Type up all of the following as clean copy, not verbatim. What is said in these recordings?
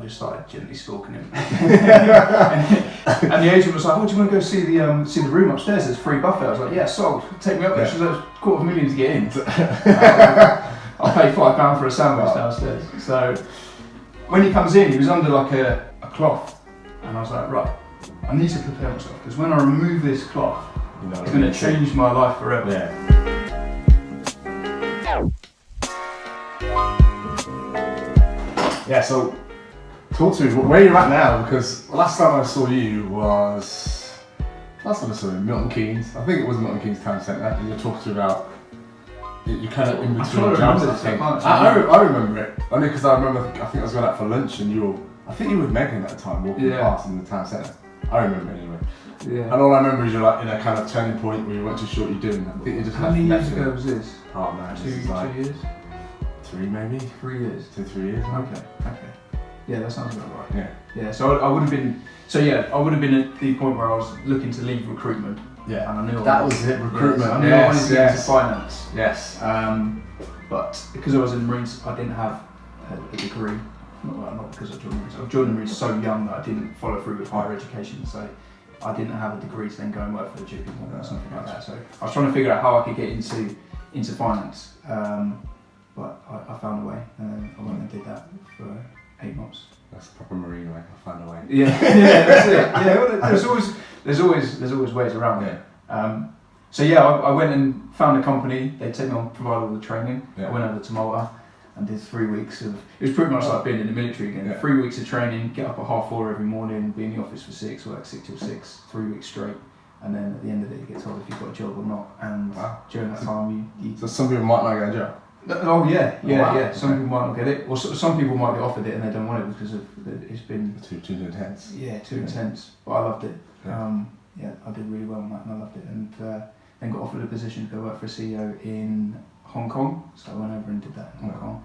just started gently stalking him. and the agent was like, "Oh, do you want to go see the room upstairs? There's free buffet." I was like, "Yeah, sold. Take me up there." She was like, $250,000 to get in. I'll pay £5 for a sandwich downstairs. So when he comes in, he was under like a cloth, and I was like, right, I need to prepare myself because when I remove this cloth, it's going to change my life forever. Yeah, so talk to me, where you're at now, because last time I saw you was, Milton Keynes. I think it was Milton Keynes Town Centre, and you were talking about, you kind of in between jobs, I think. I remember it, only because I think I was going out for lunch and you were with Megan at the time, walking past in the town centre. I remember it anyway. Yeah. And all I remember is you're like in a kind of turning point where you weren't too sure what you're doing. I think you just How many years ago was this? Oh man, 2 years? 3 maybe? 3 years. 2-3 years. Okay. Yeah, that sounds about right. Yeah. So I would have been. So yeah, I would have been at the point where I was looking to leave recruitment. Yeah. And I knew that was it. Recruitment. I knew I wanted to get into finance. Yes. But because I was in the Marines, I didn't have a degree. Not because I joined the Marines. I joined the Marines so young that I didn't follow through with higher education. So I didn't have a degree to then go and work for the GP or something like that. So I was trying to figure out how I could get into finance. But I found a way. I went and did that for 8 months. That's the proper Marine way. I found a way. Yeah, that's it. Yeah, well, there's always ways around it. So yeah, I went and found a company. They took me on, provided all the training. I went over to Malta and did 3 weeks of. It was pretty much like being in the military again. 3 weeks of training. Get up at 4:30 every morning. Be in the office for 6. Work 6 till 6. 3 weeks straight. And then at the end of it, you get told if you've got a job or not. And during that time, you. So some people might not get a job. Oh yeah. Some people might not get it, or some people might get offered it and they don't want it because it's been too intense. Yeah, too intense. But I loved it. I did really well on that, and I loved it. And then got offered a position to go work for a CEO in Hong Kong. So I went over and did that in Hong Kong,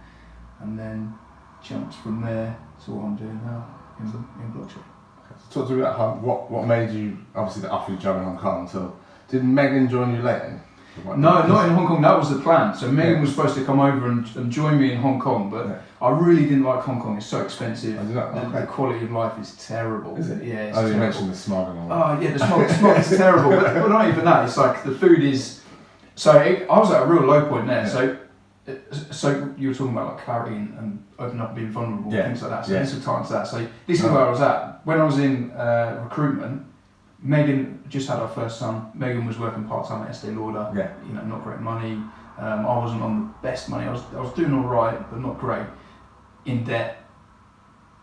and then jumped from there to what I'm doing now in blockchain. Okay. So talk to me about what made you obviously the offer you job in Hong Kong. So did Megan join you later? No, not in Hong Kong. That was the plan. So Megan was supposed to come over and join me in Hong Kong, but I really didn't like Hong Kong. It's so expensive. The quality of life is terrible. Is it? Yeah, it's you terrible. mentioned the smog and all that. Oh yeah, the smog is terrible. But not even that. It's like the food is. So I was at a real low point there. Yeah. So you were talking about like clarity and opening up and being vulnerable and things like that. So this was time to that. So this is where I was at when I was in recruitment. Megan just had our first son. Megan was working part-time at Estee Lauder. Not great money. I wasn't on the best money. I was doing all right, but not great. In debt,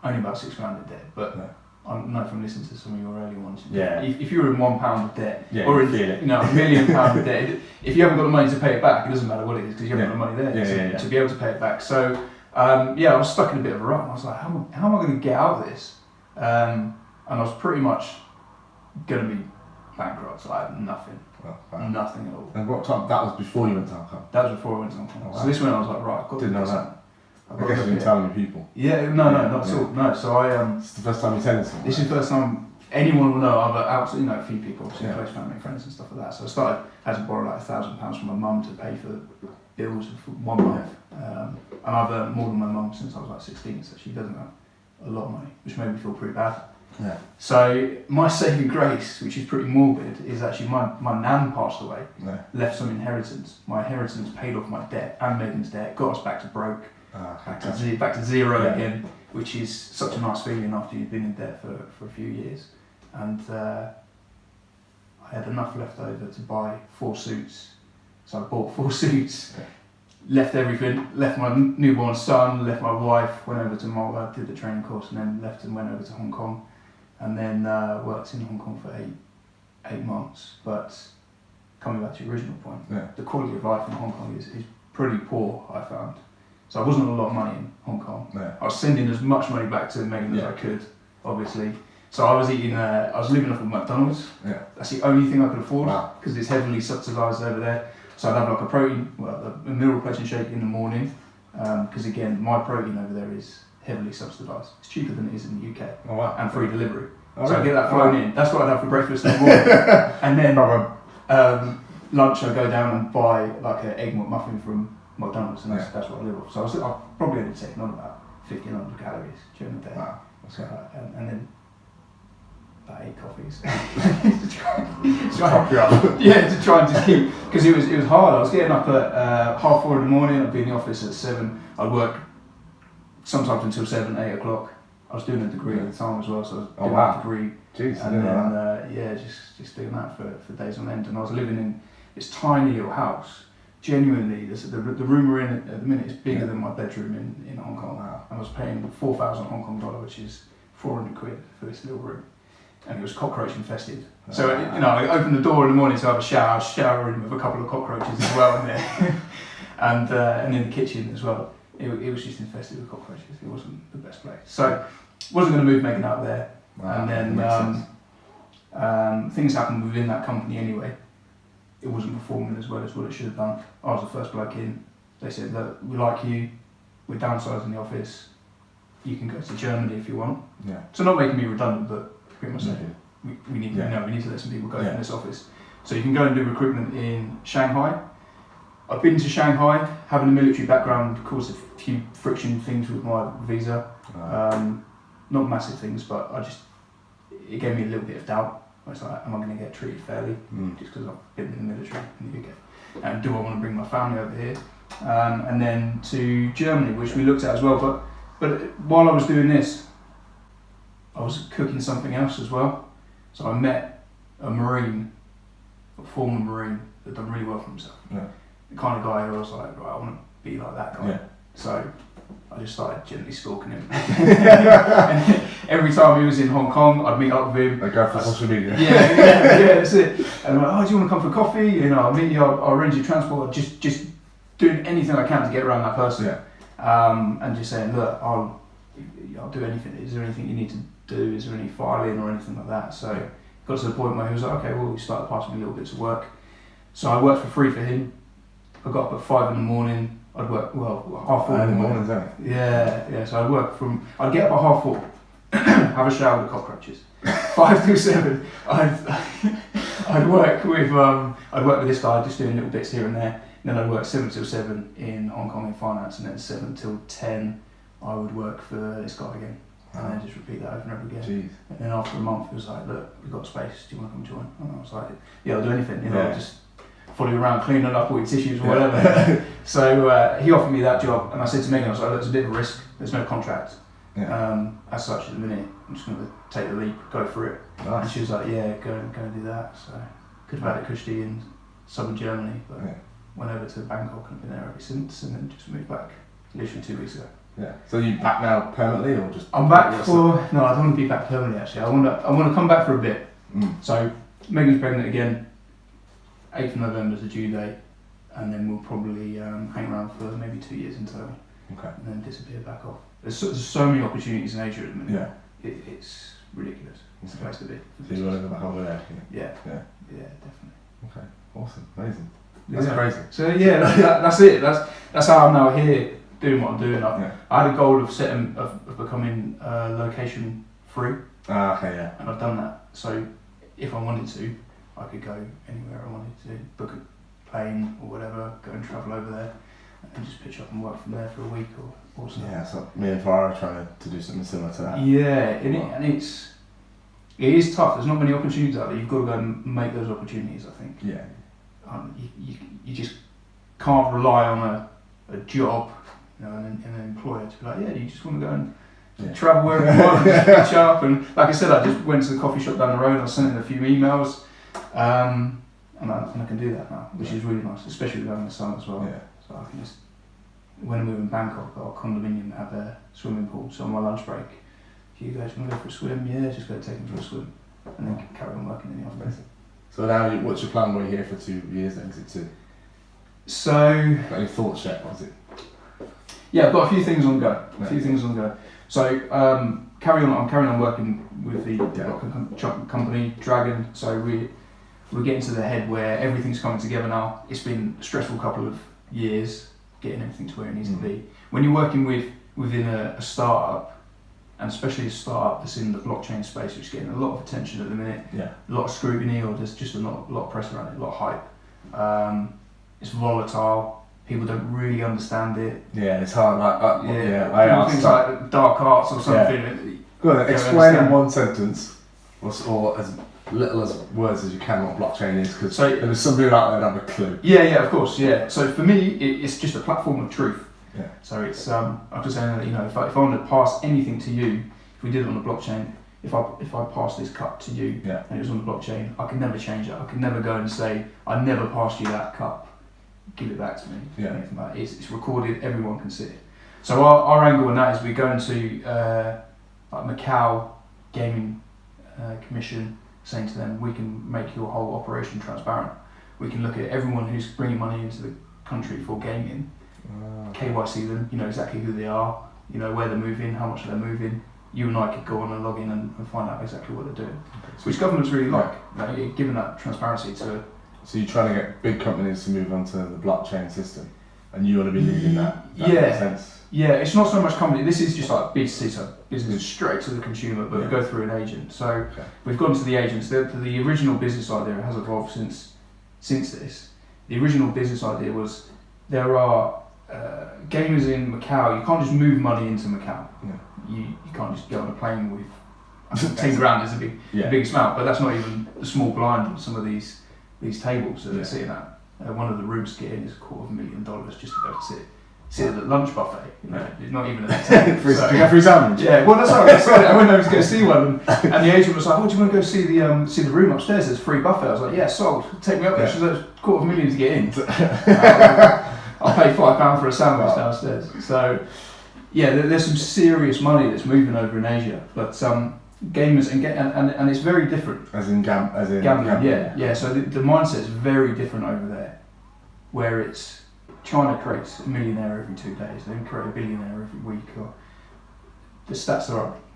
only about £6,000 in debt. But I know from listening to some of your earlier ones. If you were in £1 of debt, or in £1 million of debt, if you haven't got the money to pay it back, it doesn't matter what it is because you haven't got the money there to be able to pay it back. So I was stuck in a bit of a rut. I was like, how am I going to get out of this? And I was pretty much going to be bankrupt, so I had nothing. Nothing at all. And what time? That was before you went to Hong Kong? That was before I went to Hong Kong. So this when I was like, right, I've got to do that. I guess you didn't tell any people. Yeah, no, not at all. No, so It's the first time you tell someone. This is the first time anyone will know. I've absolutely a few people, obviously close family, friends and stuff like that. So I had to borrow like £1,000 from my mum to pay for bills for 1 month. And I've earned more than my mum since I was like 16, so she doesn't have a lot of money, which made me feel pretty bad. So my saving grace, which is pretty morbid, is actually my nan passed away, left some inheritance. My inheritance paid off my debt and Megan's debt, got us back to broke, back to zero again, which is such a nice feeling after you've been in debt for a few years. And I had enough left over to buy 4 suits, so I bought 4 suits. Left everything, left my newborn son, left my wife, went over to Malta, did the training course, and then left and went over to Hong Kong. And then worked in Hong Kong for 8 months. But coming back to your original point, the quality of life in Hong Kong is pretty poor, I found. So I wasn't a lot of money in Hong Kong. I was sending as much money back to Megan as I could, obviously. So I was living off of McDonald's. That's the only thing I could afford because it's heavily subsidised over there. So I'd have like a meal replacement shake in the morning. Because again, my protein over there is heavily subsidised. It's cheaper than it is in the UK. And free delivery. So I get that flown in. That's what I'd have for breakfast in the morning. And then lunch I go down and buy like an egg McMuffin from McDonald's, and that's what I live off. So I probably only taken on about 1,500 calories during the day. Wow. So, and then about 8 coffees. Prop you up. Yeah, to try and just keep, because it was hard. I was getting up at 4:30 in the morning. I'd be in the office at 7. I'd work sometimes until 7, 8 o'clock. I was doing a degree at the time as well, so I was doing a degree. Jeez, and then just doing that for days on end. And I was living in this tiny little house. Genuinely, the room we're in at the minute is bigger than my bedroom in Hong Kong. Wow. I was paying 4,000 Hong Kong dollar, which is 400 quid for this little room. And it was cockroach infested. So, I opened the door in the morning to have a shower. I was showering with a couple of cockroaches as well in there. and in the kitchen as well. It was just infested with cockroaches. It wasn't the best place. So, wasn't going to move Megan out there. Wow. And then things happened within that company anyway. It wasn't performing as well as what it should have done. I was the first bloke in. They said, look, we like you. We're downsizing the office. You can go to Germany if you want. Yeah. So not making me redundant, but pretty much saying we need to let some people go from this office. So you can go and do recruitment in Shanghai. I've been to Shanghai. Having a military background caused a few friction things with my visa. Not massive things, but it gave me a little bit of doubt. I was like, am I going to get treated fairly? Just because I've been in the military in the UK. And do I want to bring my family over here? And then to Germany, which we looked at as well. But while I was doing this, I was cooking something else as well. So I met a Marine, a former Marine, that done really well for himself. Yeah. The kind of guy who I was like, right, I want to be like that guy. Yeah. So I just started gently stalking him. And every time he was in Hong Kong, I'd meet up with him. Like go for social media. Yeah, that's it. And I'm like, do you want to come for coffee? I'll meet you, I'll arrange your transport. Just doing anything I can to get around that person. Yeah. And just saying, look, I'll do anything. Is there anything you need to do? Is there any filing or anything like that? So it got to the point where he was like, okay, well, he started passing me little bits of work. So I worked for free for him. I got up at 5 in the morning. I'd work, 4:30 in the morning. Yeah. So I'd get up at 4:30, have a shower with the cockroaches. 5 till 7, I'd work with this guy, just doing little bits here and there. And then I'd work 7 till 7 in Hong Kong in finance, and then 7 till 10, I would work for this guy again. And then just repeat that over and over again. Jeez. And then after a month, he was like, look, we've got space, do you want to come join? And I was like, yeah, I'll do anything, I'll just follow you around cleaning up all your tissues or whatever. So he offered me that job, and I said to Megan, I was like, look, it's a bit of a risk, there's no contract. As such at the minute, I'm just going to take the leap, go for it. Nice. And she was like, yeah, go and do that. So could have had a cushy in southern Germany, but went over to Bangkok and been there ever since, and then just moved back literally 2 weeks ago. Yeah. So you back now permanently, or just? I'm back no, I don't want to be back permanently actually. I want to come back for a bit. So Megan's pregnant again. 8th of November is the due date, and then we'll probably hang around for maybe 2 years in total. Okay. And then disappear back off. There's so many opportunities in Asia at the minute. Yeah. It's ridiculous. It's the place to be. So you want to go back over there? Yeah, definitely. Okay. Awesome. Amazing. That's crazy. So that's it. That's how I'm now here doing what I'm doing. I had a goal of becoming location free. Okay. And I've done that. So if I wanted to, I could go anywhere I wanted to, book a plane or whatever, go and travel over there, and just pitch up and work from there for a week or so. Yeah, so me and Farah are trying to do something similar to that. Yeah, it is tough. There's not many opportunities out there. You've got to go and make those opportunities, I think. Yeah. You just can't rely on a job, and an employer to be like, yeah, you just want to go and travel wherever you want and just pitch up. And like I said, I just went to the coffee shop down the road. I sent in a few emails. And I can do that now, which is really nice, especially going in the sun as well. Yeah. So I can just, when I move in Bangkok, our condominium have a swimming pool. So on my lunch break, if you guys want to go for a swim, just go take them for a swim, and then carry on working in the office. So now, what's your plan? When you're here for 2 years, then? Is it 2? So. Got any thoughts yet? Was it? Yeah, I've got a few things on the go. So I'm carrying on working with the company Dragon. So we're getting to the head where everything's coming together now. It's been a stressful couple of years getting everything to where it needs to be. When you're working within a startup, and especially a startup that's in the blockchain space, which is getting a lot of attention at the minute, a lot of scrutiny, or there's just a lot of press around it, a lot of hype. It's volatile. people don't really understand it. Yeah, it's hard. Like, I People asked think that. like dark arts or something. Go on, then, Don't explain in understand. one sentence, or as little as words as you can, what blockchain is, because So- there was some people out there that have a clue. Yeah, of course, yeah. So for me, it's just a platform of truth. Yeah. So it's I'm just saying that, you know, if I wanted to pass anything to you, if we did it on the blockchain, if I pass this cup to you Yeah. and it was on the blockchain, I could never change it. I could never go and say I never passed you that cup. Give it back to me. Yeah. Anything like that. It's recorded. Everyone can see it. So our angle on that is we go into like Macau Gaming Commission, saying to them, we can make your whole operation transparent. We can look at everyone who's bringing money into the country for gaming, KYC them, you know exactly who they are, you know where they're moving, how much they're moving. You and I could go on and log in and find out exactly what they're doing, which governments really like. You know, giving that transparency to. So you're trying to get big companies to move onto the blockchain system, and you want to be leading that. That Yeah. makes sense. Yeah, it's not so much company. This is just like B2C, so business straight to the consumer, but we go through an agent. So we've gone to the agents. The original business idea has evolved since this. The original business idea was there are gamers in Macau. You can't just move money into Macau. Yeah. You can't just get on a plane with. I think 10 grand is the biggest amount, but that's not even the small blind on some of these tables that they're sitting at. One of the rooms to get in is $250,000 just to go to sit at the lunch buffet. You know, it's not even at the table. You get free sandwich. Yeah, well that's right. I went over to go see one, and the agent was like, "Oh, do you want to go see the room upstairs? There's free buffet." I was like, "Yeah, sold. Take me up there." She was like, $250,000 to get in. I'll pay £5 for a sandwich downstairs. So, yeah, there's some serious money that's moving over in Asia, but gamers and it's very different. As in gambling. Yeah. So the mindset is very different over there, where it's China creates a millionaire every 2 days. They create a billionaire every week. Or the stats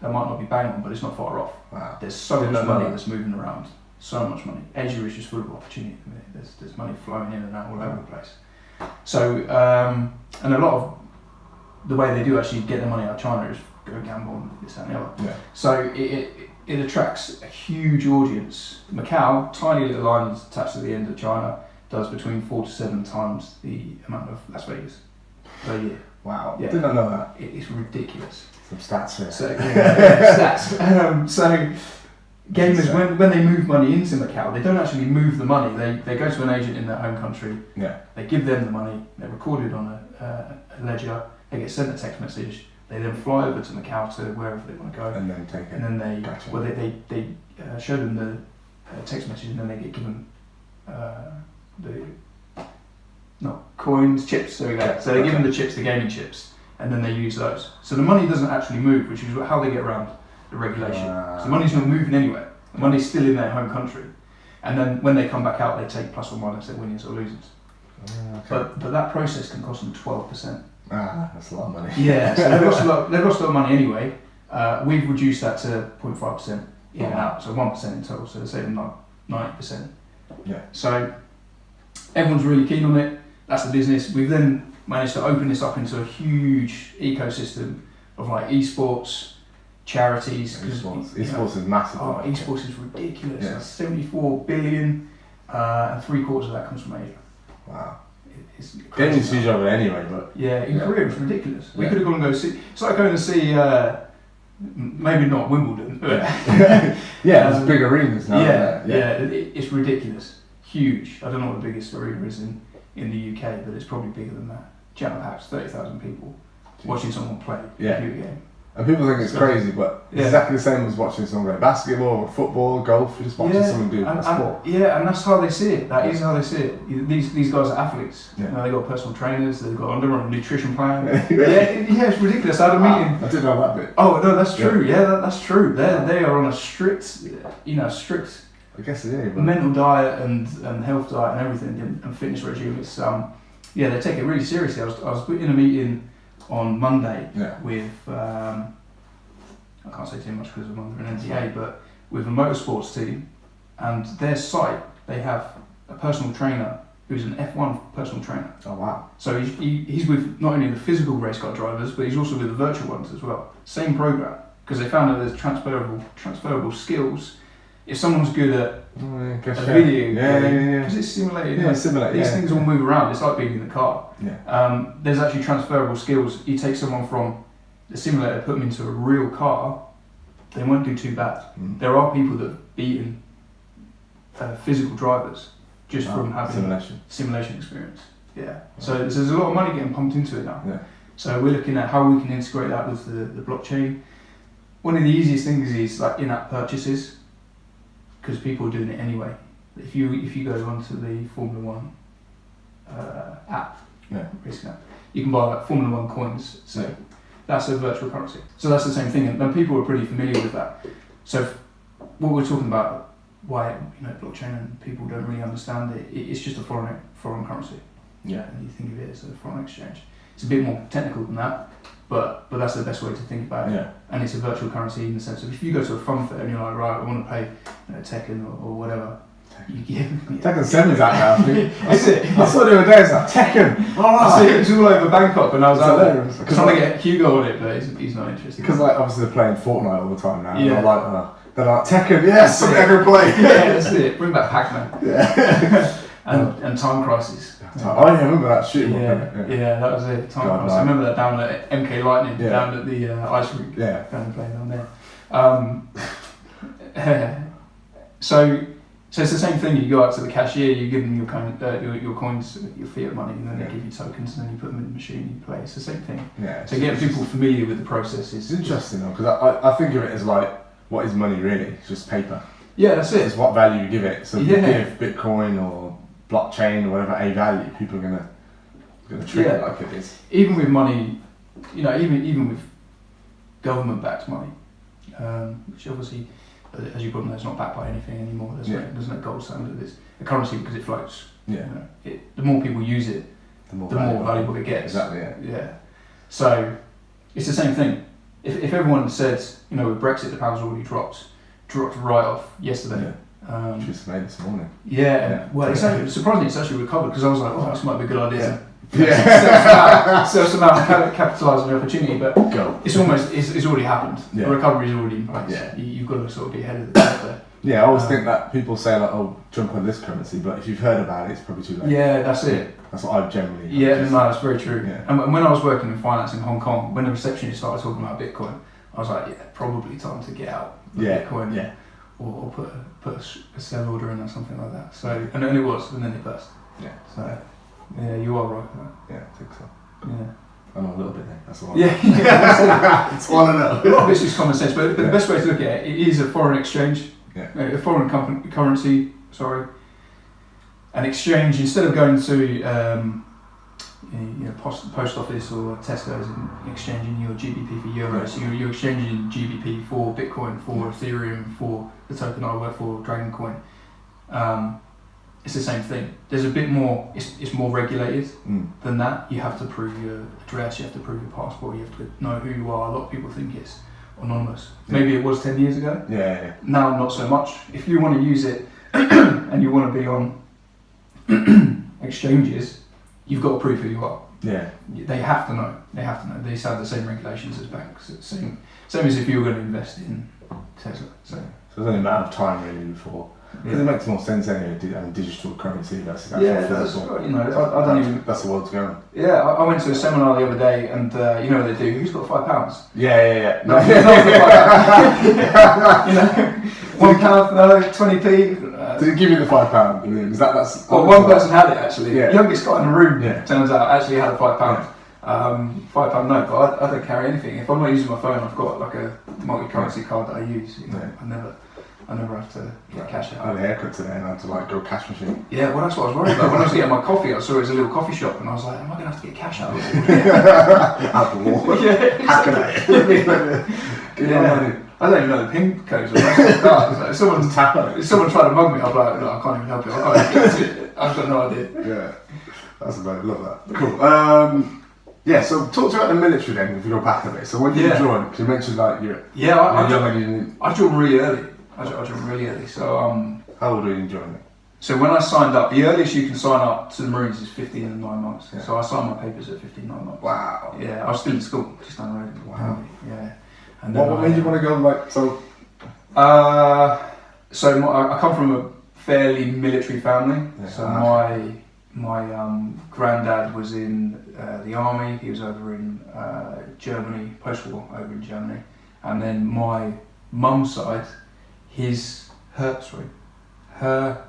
they might not be bang on, but it's not far off. Wow. There's so much money that's moving around. So much money. Asia is just full of opportunity. There's money flowing in and out all over the place. So and a lot of the way they do actually get their money out of China is go gamble and this that and the other. Yeah. So it attracts a huge audience. Macau, tiny little island attached to the end of China, does between 4 to 7 times the amount of Las Vegas per year. Wow. Yeah. Did not know that. It's ridiculous. Some stats here. So stats. So gamers, when they move money into Macau, they don't actually move the money. They go to an agent in their home country. Yeah. They give them the money. They're recorded on a ledger. They get sent a text message. They then fly over to Macau to wherever they want to go. And then take it. And then they Gotcha. they show them the text message, and then they get given coins, chips. There we go. So they give them the chips, the gaming chips, and then they use those. So the money doesn't actually move, which is how they get around the regulation. So the money's not moving anywhere. The money's still in their home country, and then when they come back out, they take plus or minus their winnings or losings. But that process can cost them 12%. That's a lot of money. Yeah, so they've lost a lot of money anyway. We've reduced that to 0.5% in and out, so 1% in total. So they're saving like 90%. Yeah. So everyone's really keen on it. That's the business. We've then managed to open this up into a huge ecosystem of like esports, charities. Esports is massive. Oh, esports is ridiculous. Yeah. It's 74 billion, and 3/4 of that comes from Asia. Wow. It's Gaming's huge over there anyway, but yeah, in Korea it's ridiculous. We could have gone and go see. It's like going to see, maybe not Wimbledon, but there's big arenas now. It's ridiculous, huge. I don't know what the biggest arena is in the UK, but it's probably bigger than that. Jam-packed, 30,000 people watching someone play a computer game. And people think it's crazy, but it's exactly the same as watching someone play basketball, or football, golf. You're just watching someone do a sport. And that's how they see it. That is how they see it. These guys are athletes. Yeah. You know, they've got personal trainers. They've got under a nutrition plan. It's ridiculous. I had a meeting. I didn't know that bit. Oh no, that's true. Yeah, that's true. They are on a strict, I guess it is. mental diet and health diet and everything and fitness regime. It's they take it really seriously. I was in a meeting on Monday with I can't say too much because I'm under an NDA, but with a motorsports team, and their site, they have a personal trainer who's an F1 personal trainer. Oh wow. So he's with not only the physical race car drivers, but he's also with the virtual ones as well. Same program, because they found that there's transferable skills if someone's good at a video game, because it's simulated. Yeah, simulated. These things all move around. It's like being in the car. Yeah. There's actually transferable skills. You take someone from the simulator, put them into a real car, they won't do too bad. There are people that have beaten physical drivers just from having simulation experience. Yeah. So there's a lot of money getting pumped into it now. Yeah. So we're looking at how we can integrate that with the blockchain. One of the easiest things is like in-app purchases, because people are doing it anyway. If you go onto the Formula One app, racing app, you can buy like Formula One coins. So that's a virtual currency. So that's the same thing, and people are pretty familiar with that. So what we're talking about, why blockchain and people don't really understand it, it's just a foreign currency. Yeah. And you think of it as a foreign exchange. It's a bit more technical than that, but that's the best way to think about it. Yeah. And it's a virtual currency in the sense of if you go to a fun fair and you're like, right, I want to pay Tekken or whatever. Tekken 7's out now. Is it? I saw the other day, it's like Tekken. Alright. It was all over Bangkok when I was out there. Because trying to get Hugo on it, but he's not interested. Because like obviously they're playing Fortnite all the time now. Yeah. And they're like Tekken, yes, I'm ever play. Yeah, that's it. Bring back Pac-Man. Yeah. and Time Crisis. Oh yeah, I remember that shooting one. Yeah, that was it. Time Crisis. I remember that down at MK Lightning, down at the ice rink. Yeah. Going and playing down there. So it's the same thing. You go out to the cashier, you give them your coins, your fiat money, and then they give you tokens, and then you put them in the machine, you play. It's the same thing. Yeah. So getting people familiar with the process is interesting though, because I think of it as like, what is money really? It's just paper. Yeah, that's it. It's what value you give it. So if you give Bitcoin or blockchain or whatever a value, people are gonna treat it like it is. Even with money, even with government-backed money, which obviously, as you probably know, it's not backed by anything anymore. There's no gold standard. It's a currency because it floats. Yeah. The more people use it, the more valuable it gets. Exactly. Yeah. So it's the same thing. If everyone said, with Brexit, the pound's already dropped right off yesterday. Just made this morning. Well, surprisingly, it's actually recovered because I was like, this might be a good idea. So some amount of capitalise on the opportunity, but it's already happened. The recovery is already in place. You've got to sort of be ahead of the curve there. Yeah, I always think that people say like, jump on this currency, but if you've heard about it, it's probably too late. Yeah, that's it. That's what I generally. No, that's very true. Yeah. And when I was working in finance in Hong Kong, when the receptionist started talking about Bitcoin, I was like, probably time to get out of Bitcoin. Yeah. Or put a sell order in or something like that. So and it was, and then it burst. Yeah. So you are right. Yeah, I think so. Yeah. I know a little bit there. That's all. It's all I know. A lot of it's just common sense, but the best way to look at it is a foreign exchange. Yeah. A foreign currency. Sorry. An exchange instead of going to post office or Tesco's and exchanging your GBP for euros. So you're exchanging GBP for Bitcoin, for Ethereum, for the token I work for, Dragon Coin. It's the same thing. There's a bit more. It's more regulated than that. You have to prove your address. You have to prove your passport. You have to know who you are. A lot of people think it's anonymous. Maybe it was 10 years ago. Yeah. Now not so much. If you want to use it and you want to be on exchanges, you've got to prove who you are. Yeah. They have to know. They have the same regulations as banks. Same as if you were going to invest in Tesla. So it's only a matter of time really before. Because it makes more sense anyway, digital currency versus actual physical. I don't even. That's the world's going. Yeah, I went to a seminar the other day, and you know what they do? Who's got £5? Yeah. No, £1, no, 20p. Did it give you the £5? Is that's? Well, one person had it actually. Yeah. The youngest guy in the room, turns out, actually had a £5. £5 note, but I don't carry anything. If I'm not using my phone, I've got like a multi-currency card that I use. I never have to get cash out. I had a haircut today and I had to go cash machine. Yeah, well that's what I was worried about. When I was getting my coffee, I saw it was a little coffee shop and I was like, am I going to have to get cash out of it? Out the wall. Hacking it. I don't even know the PIN codes. If someone tried to mug me, I'd be like, no, I can't even help it. I've got no idea. Yeah, that's about it. Love that. Cool. So talk to you about the military then, if you go back a bit. So when did you join? Because you mentioned like you're young. I joined really early. So how old were you joining? So when I signed up, the earliest you can sign up to the Marines is 15 and 9 months. Yeah. So I signed my papers at 15 and 9 months. Wow. Yeah, I was still in school, just down the road. Wow. Yeah. And what made you want to go So I come from a fairly military family. Yeah. So my granddad was in the army. He was over in Germany, post-war over in Germany. And then my mum's side, her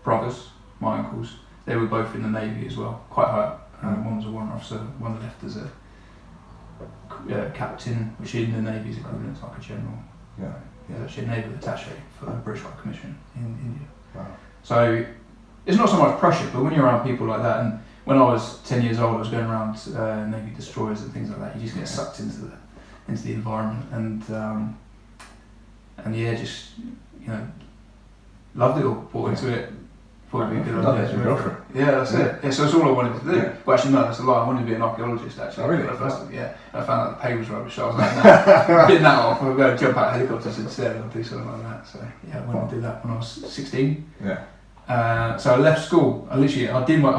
brothers, my uncles, they were both in the Navy as well, quite high. One was a warrant officer, one left as a captain, which in the Navy is equivalent to like a general. Yeah. He's actually a naval attaché for the British High Commission in India. Wow. So it's not so much pressure, but when you're around people like that, and when I was 10 years old, I was going around Navy destroyers and things like that. You just get sucked into the environment, and yeah, just loved it all, bought into it. Thought it'd be a good idea. Go for it. Yeah, that's it. Yeah, so that's all I wanted to do. Yeah. Well, actually, no, that's a lie. I wanted to be an archaeologist, actually. Oh, really? And I found out the pay was rubbish. So I was like, no, getting that off. I'll go jump out of helicopters instead and do something like that. So yeah, I went and did that when I was 16. Yeah. So I left school. I was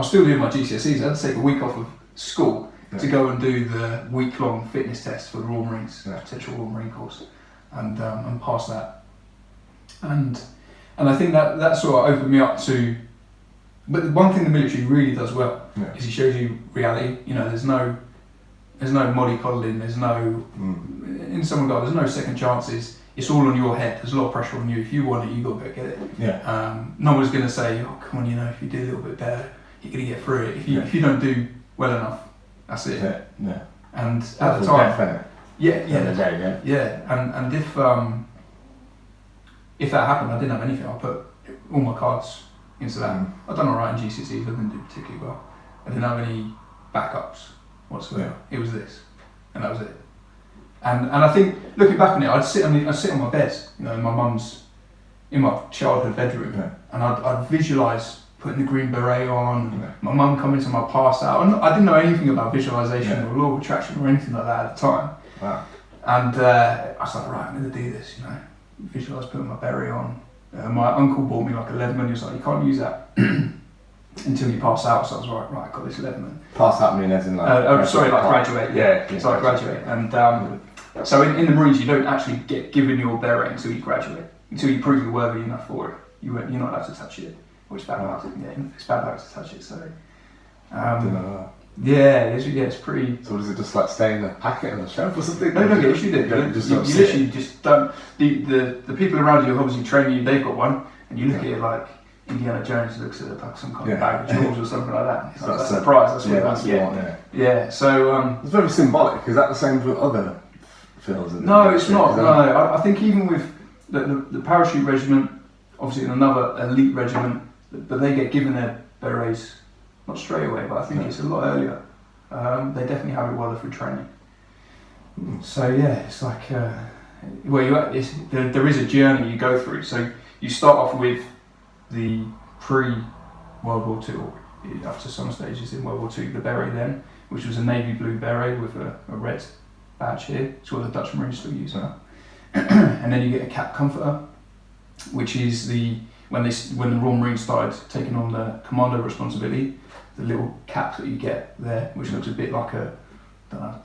still doing my GCSEs. I had to take a week off of school to go and do the week-long fitness test for the Royal Marines, potential Royal Marine course, and pass that. And I think that sort of opened me up to. But the one thing the military really does well is it shows you reality. There's no mollycoddling. There's no in some regard. There's no second chances. It's all on your head. There's a lot of pressure on you. If you want it, you got to go get it. Yeah. No one's going to say, "Oh, come on, if you do a little bit better, you're going to get through it." If you don't do well enough, that's it. Yeah. And at the time, and if that happened, I didn't have anything. I put all my cards into that. I'd done alright in GCSEs, I didn't do particularly well. I didn't have any backups whatsoever. It was this, and that was it. And I think looking back on it, I'd sit on my bed, in my childhood bedroom, and I'd visualise putting the green beret on, my mum coming to my pass out. I didn't know anything about visualisation or law of attraction or anything like that at the time. Wow. And I was like, right, I'm going to do this, visualise putting my beret on. My uncle bought me like a Leatherman. He was like, you can't use that until you pass out. So I was right, I got this Leatherman. Pass out mean as in like... graduate. Yeah. So I graduate. And so in the Marines, you don't actually get given your beret until you graduate. Until you prove you're worthy enough for it. You're not allowed to touch it. Or it's bad luck. It's bad luck to touch it. So... didn't know that. It's pretty... So does it just like stay in the packet on the shelf or something? No, you don't get issued it. You literally just don't... The people around you obviously train you, they've got one, and you look at it like Indiana Jones looks at it like some kind of bag of jewels or something like that. It's like, that's a prize, that's what you want. Yeah, so... it's very symbolic. Is that the same for other fields? No, it's not. No, I think even with the parachute regiment, obviously another elite regiment, but they get given their berets not straight away, but I think it's a lot earlier. They definitely have it while they're through training. So it's like, there is a journey you go through. So you start off with the pre-World War II, or up to some stages in World War II, the beret then, which was a navy blue beret with a red badge here. It's what the Dutch Marines still use now. And then you get a cap comforter, which is when the Royal Marines started taking on the commando responsibility, the little cap that you get there, which looks a bit like a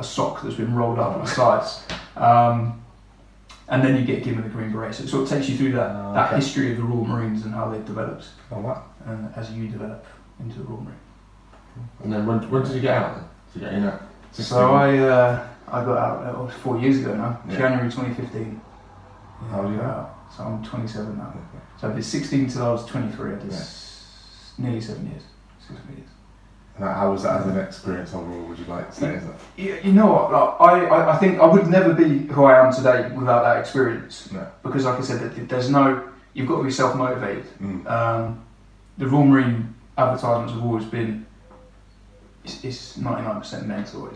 sock that's been rolled up on the sides. And then you get given the green beret. So it sort of takes you through that history of the Royal Marines and how they've developed. Oh, wow. And as you develop into the Royal Marine. And then when did you get out then? Did you get in at 16? So I got out 4 years ago now, January 2015. How old are you now? So I'm 27 now. So I did 16 till I was 23. I did nearly 7 years. 6 years. And how was that as an experience overall? Would you like to say? You know what? I think I would never be who I am today without that experience. No. Because, like I said, you've got to be self-motivated. The Royal Marine advertisements have always been, it's 99% mental.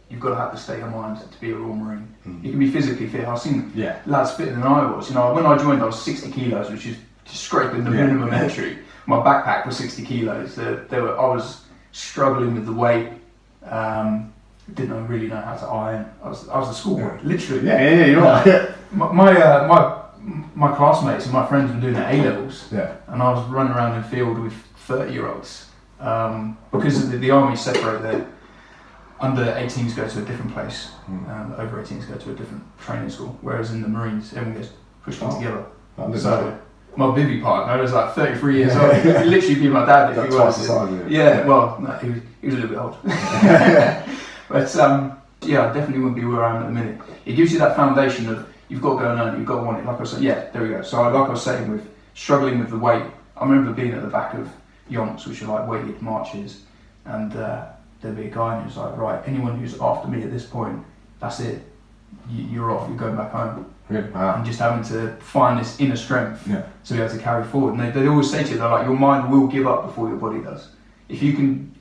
You've got to have the state of mind to be a Royal Marine. You can be physically fit. I've seen lads fitter than I was. When I joined, I was 60 kilos, which is just scraping the minimum entry. My backpack was 60 kilos. I was struggling with the weight. Didn't really know how to iron. I was a schoolboy, literally. You're right. My classmates and my friends were doing their A-levels, and I was running around in the field with 30-year-olds. Because the army separate their under 18s go to a different place, over 18s go to a different training school. Whereas in the Marines, everyone gets pushed in together. So my bivvy partner was like 33 years old. He would literally be my dad if he was. Yeah, well, no, he was a little bit old. But yeah, I definitely wouldn't be where I am at the minute. It gives you that foundation of you've got to go and earn it, you've got to want it. Like I said, yeah, there we go. So like I was saying, with struggling with the weight, I remember being at the back of yonks, which are like weighted marches, and there'd be a guy and he was like, right, anyone who's after me at this point, that's it. You're off, you're going back home. Really? Wow. And just having to find this inner strength to be able to carry forward. And they always say to you, they're like, your mind will give up before your body does. If you can,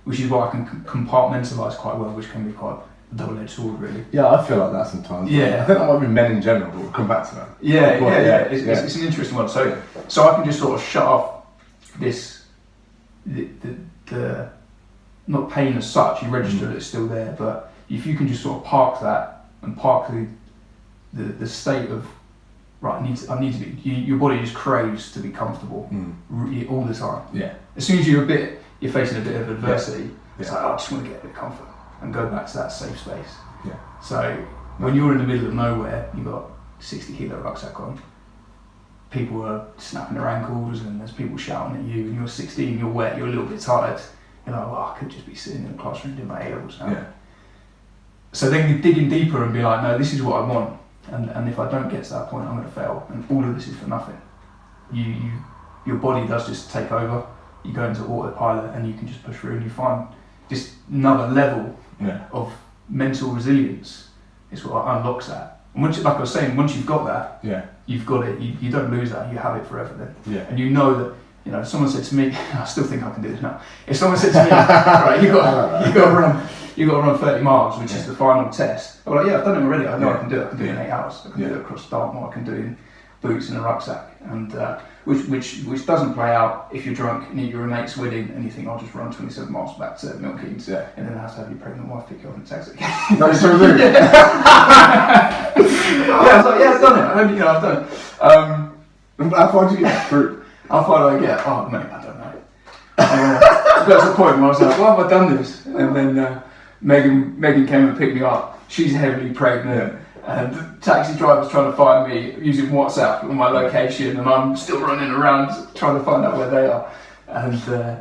which is why I can compartmentalize quite well, which can be quite a double-edged sword, really. Yeah, I feel like that sometimes. Yeah. I think that might be men in general, but we'll come back to that. Yeah. It's an interesting one. So I can just sort of shut off this, the not pain as such, you register that it's still there, but if you can just sort of park that and park the state of, right, I need to be, your body just craves to be comfortable all the time. Yeah. As soon as you're facing a bit of adversity, it's like, oh, I just want to get a bit of comfort and go back to that safe space. Yeah. So when you're in the middle of nowhere, you've got 60 kilo rucksack on, people are snapping their ankles and there's people shouting at you, and you're 16, you're wet, you're a little bit tired, you're like, well, I could just be sitting in the classroom doing my A-levels now. Yeah. So then you're digging deeper and be like, no, this is what I want, and if I don't get to that point, I'm going to fail, and all of this is for nothing. Your body does just take over, you go into autopilot and you can just push through, and you find just another level of mental resilience is what unlocks that. And once, like I was saying, once you've got that, you've got it, you don't lose that, you have it forever then. Yeah. And you know that, you know, if someone said to me, I still think I can do this now, if someone said to me, right, you got to run 30 miles, which is the final test, I'm like, yeah, I've done it already, I know I can do it, I can do it in 8 hours, I can do it across Dartmoor, I can do it in boots and a rucksack, and which doesn't play out if you're drunk and you're a mate's wedding and you think, I'll just run 27 miles back to Milton Keynes, and then I have to have your pregnant wife pick you up in a taxi. No, it's so rude. I was like, yeah, I've done it. I've done it. How far did you get through? How far did I get? Oh, mate, I don't know. Got to the point where I was like, well, have I done this? And then Megan came and picked me up. She's heavily pregnant. And the taxi driver's trying to find me using WhatsApp on my location, and I'm still running around trying to find out where they are. And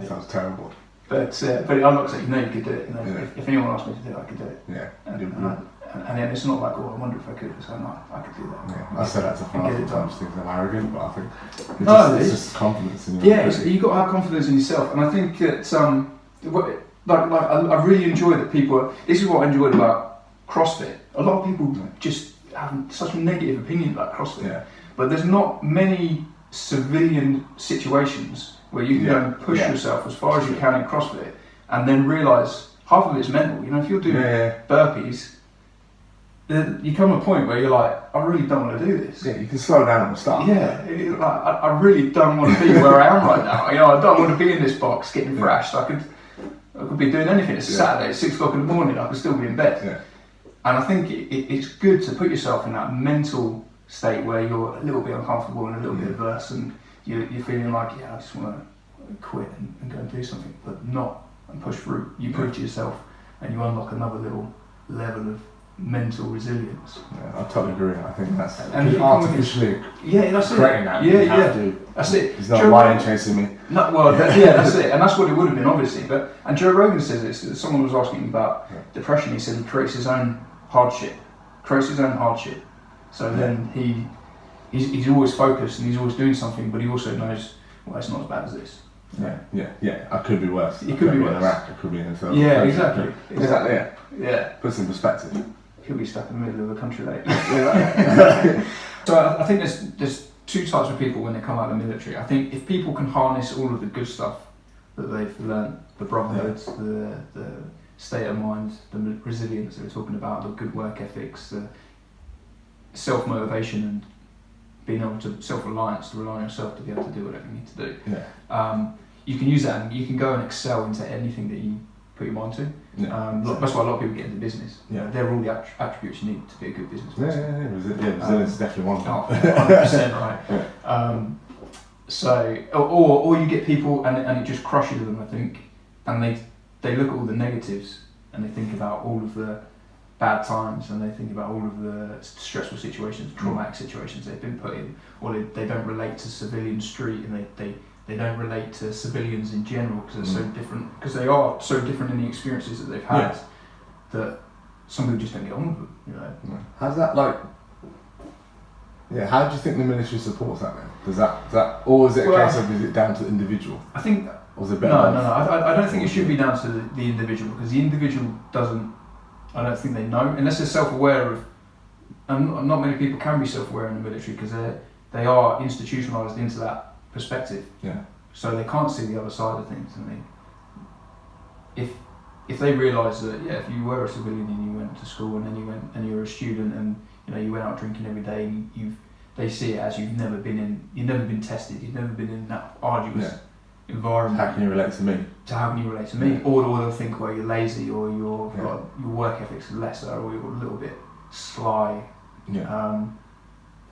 sounds terrible. But it unlocks it. You know you could do it. You know, if anyone asked me to do it, I could do it. Yeah. And then it's not like, oh, I wonder if I could. It's like, no, I could do that. Yeah. I said that to friends sometimes, think I'm arrogant, but I think it's just confidence in you. Yeah, you've got to have confidence in yourself, and I think that I really enjoy that people. This is what I enjoyed about CrossFit. A lot of people just have such a negative opinion about CrossFit, but there's not many civilian situations where you can go and push yourself as far as you can in CrossFit, and then realise half of it's mental. You know, if you're doing burpees, you come to a point where you're like, I really don't want to do this. Yeah, you can slow down and start. Yeah, like, I really don't want to be where I am right now. You know, I don't want to be in this box getting thrashed. I could be doing anything. It's a Saturday, it's 6 o'clock in the morning. I could still be in bed. Yeah. And I think it's good to put yourself in that mental state where you're a little bit uncomfortable and a little bit averse, and you're feeling like, I just want to quit and go and do something, but not, and push through. You prove to yourself, and you unlock another little level of mental resilience. Yeah, I totally agree. I think that's artificially creating that. That's it. He's not lion chasing me. No, well, that's it, and that's what it would have been, obviously. And Joe Rogan says this. Someone was asking about depression. He said he creates his own hardship. So then he's always focused and he's always doing something, but he also knows, well, it's not as bad as this. Yeah. I could be worse. It could be worse. I could be in a film. Yeah, exactly. Yeah. Puts in perspective. He'll be stuck in the middle of a country lake. So I think there's two types of people when they come out of the military. I think if people can harness all of the good stuff that they've learned, the brotherhoods, the state of mind, the resilience that we're talking about, the good work ethics, the self-motivation and being able to self-reliance, to rely on yourself to be able to do whatever you need to do. You can use that and you can go and excel into anything that you put your mind to. That's why a lot of people get into business. They're all the attributes you need to be a good business person. Resilience is definitely one of them. 100% right. So, or you get people and it just crushes them, I think, and they look at all the negatives and they think about all of the bad times, and they think about all of the stressful situations, traumatic situations they've been put in, or they don't relate to civilian street, and they don't relate to civilians in general because they're so different, because they are so different in the experiences that they've had, that some people just don't get on with them, you know. How's that like? Yeah, how do you think the military supports that then? Does that or is it a case of, is it down to the individual? I think, or is it better? No. I don't think it should be down to the individual, because the individual doesn't, I don't think they know, unless they're self-aware of, and not many people can be self-aware in the military because they are institutionalised into that perspective. Yeah. So they can't see the other side of things. I mean, if they realise that, if you were a civilian and you went to school and then you went and you were a student and you went out drinking every day, and they see it as you've never been tested, you've never been in that arduous environment. How can you relate to me? How can you relate to me? Or they'll think, well, you're lazy, or your work ethic's lesser, or you're a little bit sly. Yeah.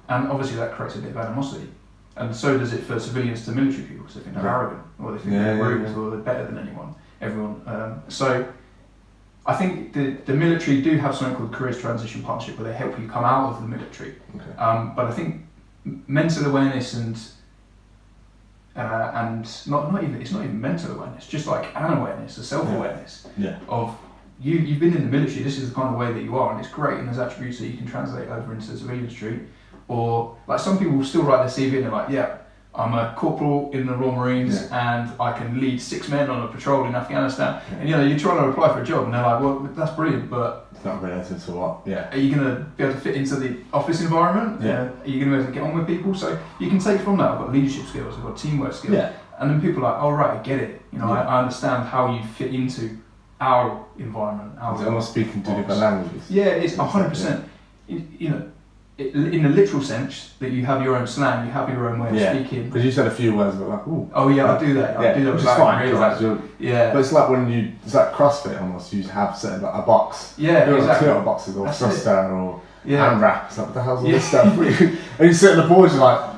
And obviously that creates a bit of animosity. And so does it for civilians to military people, because they think they're arrogant, or they think they're rude, or they're better than everyone. So I think the military do have something called Careers Transition Partnership, where they help you come out of the military. Okay. But I think mental awareness and not even mental awareness, just like an awareness, a self-awareness of you've been in the military, this is the kind of way that you are, and it's great, and there's attributes that you can translate over into the civilian street. Or like some people will still write their CV and they're like, I'm a corporal in the Royal Marines and I can lead 6 men on a patrol in Afghanistan. And you're trying to apply for a job and they're like, well, that's brilliant, but it's not related to what? Are you going to be able to fit into the office environment? Are you going to be able to get on with people? So you can take from that, I've got leadership skills, I've got teamwork skills. Yeah. And then people are like, oh right, I get it. I understand how you fit into our environment. It's almost speaking 2 different languages. Yeah, it's 100%. In a literal sense, that you have your own slang, you have your own way of speaking. Because you said a few words, but like, ooh. Oh yeah, I do that. I do that. Which is fine. But it's like when it's like CrossFit almost. You have set like a box. Yeah, exactly. Like boxes or thruster or hand wraps. Like, what the hell's all this stuff? And you sit on the board, you're like,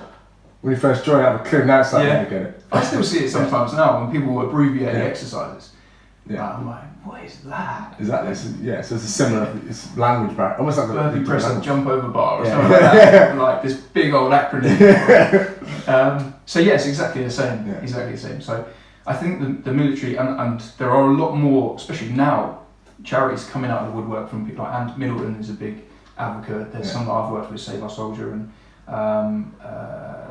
when you first join, have a clear now, I get it. I still see it sometimes now when people abbreviate exercises. I'm like, what is that? Exactly. So it's a similar, it's language barrier, almost like burpee press and jump over bar or something like that. Like this big old acronym. So it's exactly the same. Exactly the same. So I think the military and there are a lot more, especially now, charities coming out of the woodwork from people like, and Milton is a big advocate. There's some that I've worked with, Save Our Soldier, and I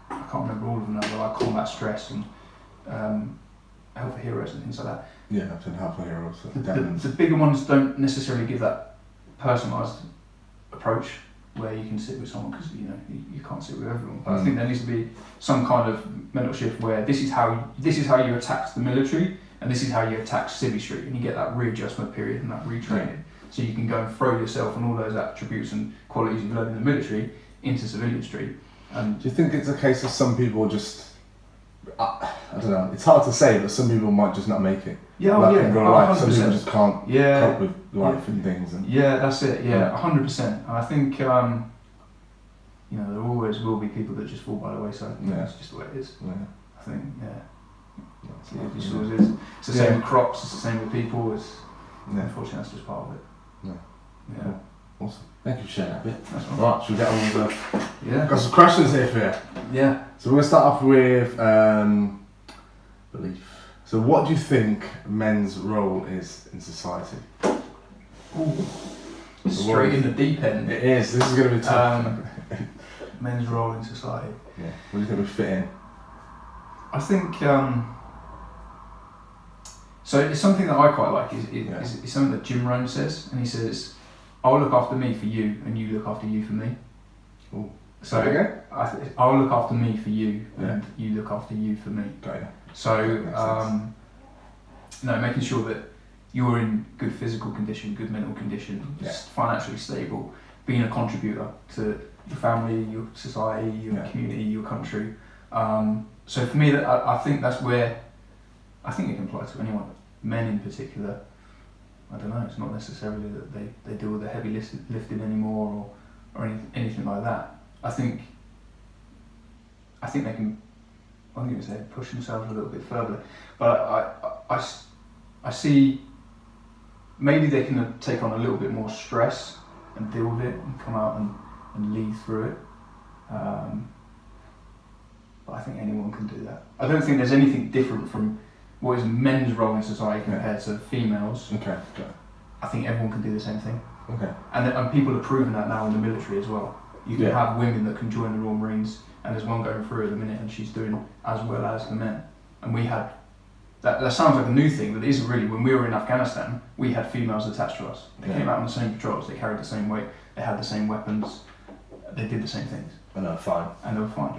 can't remember all of them now, but like Combat Stress and Health for Heroes and things like that. Yeah, I've been Health for Heroes. The bigger ones don't necessarily give that personalised approach where you can sit with someone, because you can't sit with everyone. But I think there needs to be some kind of mental shift where this is how you attack the military, and this is how you attack Civvy Street, and you get that readjustment period and that retraining, so you can go and throw yourself and all those attributes and qualities you've learned in the military into Civilian Street. And do you think it's a case of some people just, I don't know, it's hard to say, but some people might just not make it. In real life. Some people just can't cope with life and things. And that's it. 100%. And I think there always will be people that just fall by the wayside. That's just the way it is. I think. It just always is. It's the same with crops. It's the same with people. Unfortunately, that's just part of it. Cool. Awesome. Thank you for sharing that bit. That's right. Should we get on with the? Got some questions here for you. Yeah. So we're going to start off with belief. So what do you think men's role is in society? Ooh. Straight in the deep end. It is. This is going to be tough. Men's role in society. Yeah. What do you think we fit in? I think. So it's something that I quite like. Is something that Jim Rohn says, and he says, "I'll look after me for you, and you look after you for me." Ooh. So I'll look after me for you, and you look after you for me. Got you. So, making sure that you're in good physical condition, good mental condition, financially stable, being a contributor to your family, your society, your community, your country. So for me, I think that's where, I think it can apply to anyone, men in particular. I don't know, it's not necessarily that they do all the heavy lifting anymore or anything like that. I think they can, I'm going to say, push themselves a little bit further. But I see maybe they can take on a little bit more stress and deal with it and come out and lead through it. But I think anyone can do that. I don't think there's anything different from what is men's role in society compared to females. Okay. I think everyone can do the same thing. Okay. And people are proving that now in the military as well. You can have women that can join the Royal Marines, and there's one going through at the minute, and she's doing as well as the men. And we had that sounds like a new thing, but it isn't really. When we were in Afghanistan, we had females attached to us. They came out on the same patrols, they carried the same weight, they had the same weapons, they did the same things. And they were fine.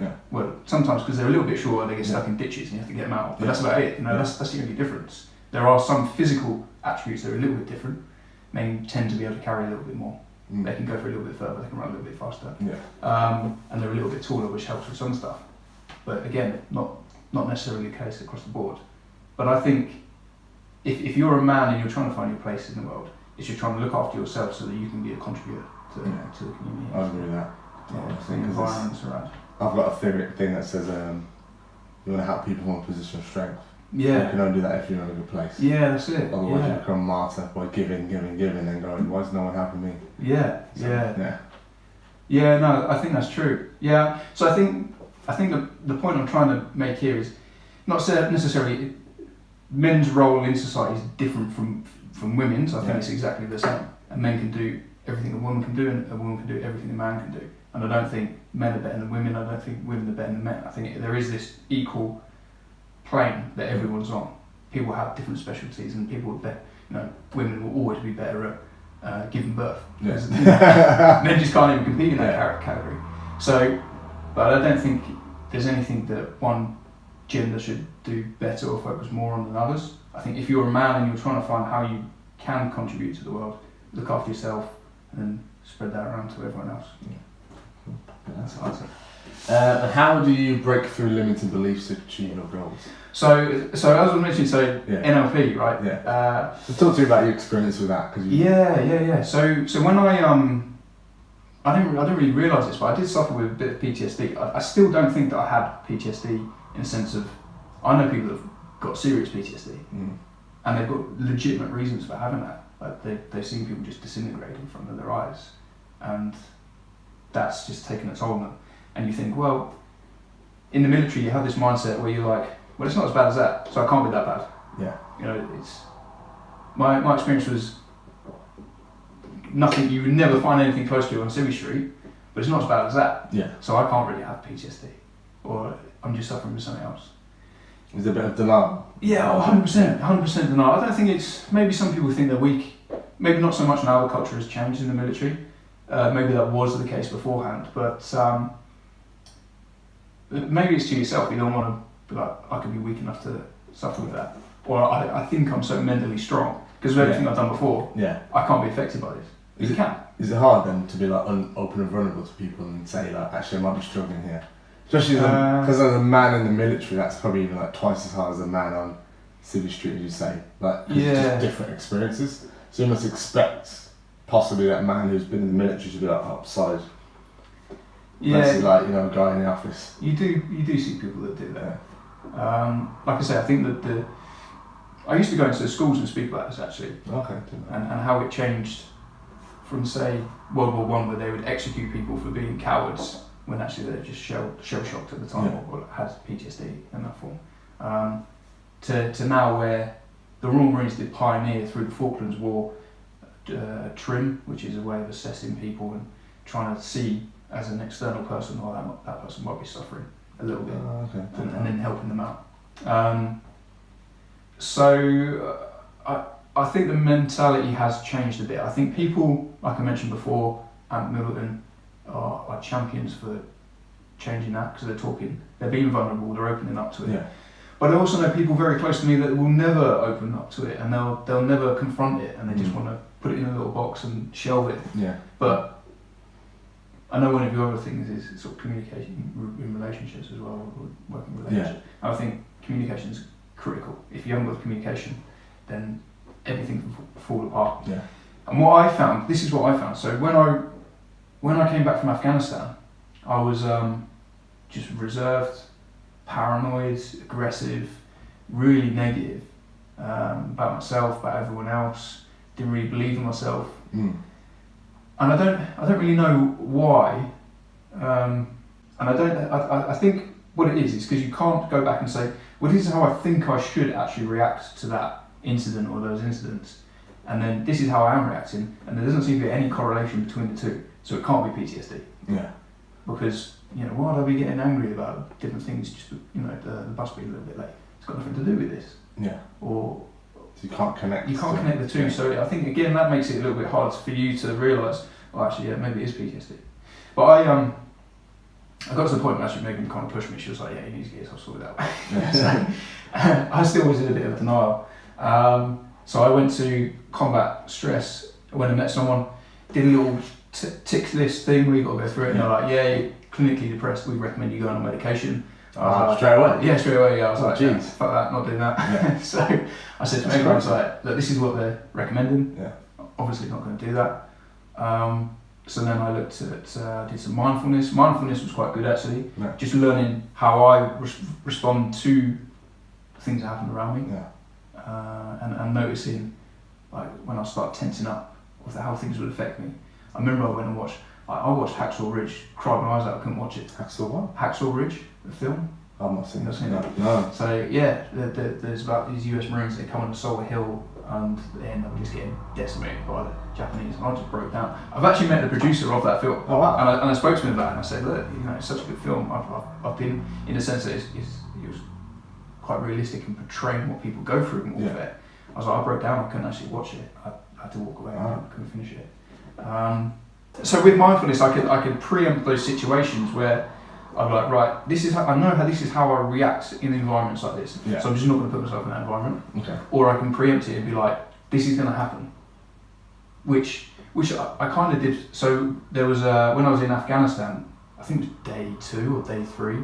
Yeah. Well, sometimes because they're a little bit shorter, they get stuck in ditches and you have to get them out. But that's about it. That's the only difference. There are some physical attributes that are a little bit different. Men tend to be able to carry a little bit more. They can go for a little bit further, they can run a little bit faster. And they're a little bit taller, which helps with some stuff. But again, not necessarily the case across the board. But I think if you're a man and you're trying to find your place in the world, it's you're trying to look after yourself so that you can be a contributor to the community. I agree with that. The environments around. I've got a thing that says you want to help people from a position of strength. Yeah. You can only do that if you're in a good place. Yeah, that's it. Otherwise you become a martyr by giving, and going, why is no one helping me? Yeah. Yeah, no, I think that's true. Yeah. So I think the point I'm trying to make here is not necessarily men's role in society is different from women's. I think it's exactly the same. And men can do everything a woman can do, and a woman can do everything a man can do. And I don't think men are better than women. I don't think women are better than men. I think there is this equal plane that everyone's on. People have different specialties, and women will always be better at giving birth. Men just can't even compete in that category. So, but I don't think there's anything that one gender should do better or focus more on than others. I think if you're a man and you're trying to find how you can contribute to the world, look after yourself and then spread that around to everyone else. That's the answer. And how do you break through limiting beliefs to achieve your goals? So as I mentioned, NLP, right? Yeah. So talk to me about your experience with that, because Yeah. So when I didn't really realise this, but I did suffer with a bit of PTSD. I still don't think that I had PTSD in the sense of, I know people that have got serious PTSD, and they've got legitimate reasons for having that. Like they've seen people just disintegrate in front of their eyes, and that's just taken a toll on them. And you think, well, in the military you have this mindset where you're like, well, it's not as bad as that, so I can't be that bad. Yeah. It's my experience was nothing. You would never find anything close to it on Civvy Street, but it's not as bad as that. Yeah. So I can't really have PTSD, or I'm just suffering with something else. Is there a bit of denial? Yeah, 100% denial. I don't think it's, maybe some people think they're weak. Maybe not so much now the culture has changed in the military. Maybe that was the case beforehand, but maybe it's to yourself. You don't want to be like, I could be weak enough to suffer with that. Or I think I'm so mentally strong because of everything I've done before. Yeah. I can't be affected by this. Is it hard then to be like open and vulnerable to people and say like, actually I might be struggling here? Especially because as a man in the military, that's probably even like twice as hard as a man on Civvy Street, as you say. Like, it's just different experiences. So you must expect possibly that man who's been in the military to be like upside. Yeah. Versus like, a guy in the office. You do see people that do that. Like I say, I think that I used to go into schools and speak about this actually. Okay. And how it changed from, say, World War I, where they would execute people for being cowards when actually they're just shell shocked at the time or had PTSD in that form. To now where the Royal Marines did pioneer through the Falklands War TRIM, which is a way of assessing people and trying to see as an external person, that person might be suffering a little bit, and then helping them out. So I think the mentality has changed a bit. I think people, like I mentioned before, at Milton are champions for changing that because they're being vulnerable, they're opening up to it. Yeah. But I also know people very close to me that will never open up to it, and they'll never confront it, and they just want to put it in a little box and shelve it. Yeah. But I know one of your other things is sort of communication in relationships as well, or working with relationships. I think communication is critical. If you haven't got communication, then everything can fall apart. Yeah. And what I found, this is what I found. So when I came back from Afghanistan, I was just reserved, paranoid, aggressive, really negative about myself, about everyone else. didn't really believe in myself. Mm. And I don't really know why. And I think what it is because you can't go back and say, well, this is how I think I should actually react to that incident or those incidents. And then this is how I am reacting. And there doesn't seem to be any correlation between the two. So it can't be PTSD. Yeah. Because, why would I be getting angry about different things, just, the bus being a little bit late? It's got nothing to do with this. Yeah. Or so you can't connect. You can't connect the two. Yeah. So I think, again, that makes it a little bit hard for you to realise, actually, maybe it is PTSD. But I got to the point where actually Megan kind of pushed me. She was like, you need to get yourself sorted out. Yeah. So I still was in a bit of denial. So I went to combat stress when I met someone, did a little tick list thing where you got to go through it, and they're like, you're clinically depressed, we recommend you going on medication. Like, straight away? Yeah, straight away, I was like, geez. Fuck that, not doing that. Yeah. So I said to Megan, I was like, look, this is what they're recommending. Yeah. Obviously not going to do that. So then I looked at, did some mindfulness. Mindfulness was quite good actually. Yeah. Just learning how I respond to things that happen around me. Yeah. And noticing, like, when I start tensing up, with how things would affect me. I remember I went and watched Hacksaw Ridge, cried my eyes out, I couldn't watch it. Hacksaw what? Hacksaw Ridge, the film. I've not seen it. No. So yeah, there's about these US Marines that come and assault a hill and they end up just getting decimated by the Japanese, and I just broke down. I've actually met the producer of that film. Oh wow. And I spoke to him about it and I said, look, it's such a good film. I've been, in a sense that it was quite realistic in portraying what people go through in warfare. Yeah. I was like, I broke down, I couldn't actually watch it. I had to walk away, I couldn't finish it. So with mindfulness, I could preempt those situations where I'd be like, right, this is how I react in environments like this. Yeah. So I'm just not going to put myself in that environment. Okay. Or I can preempt it and be like, this is going to happen. Which I kind of did. So there was when I was in Afghanistan, I think it was day 2 or day 3,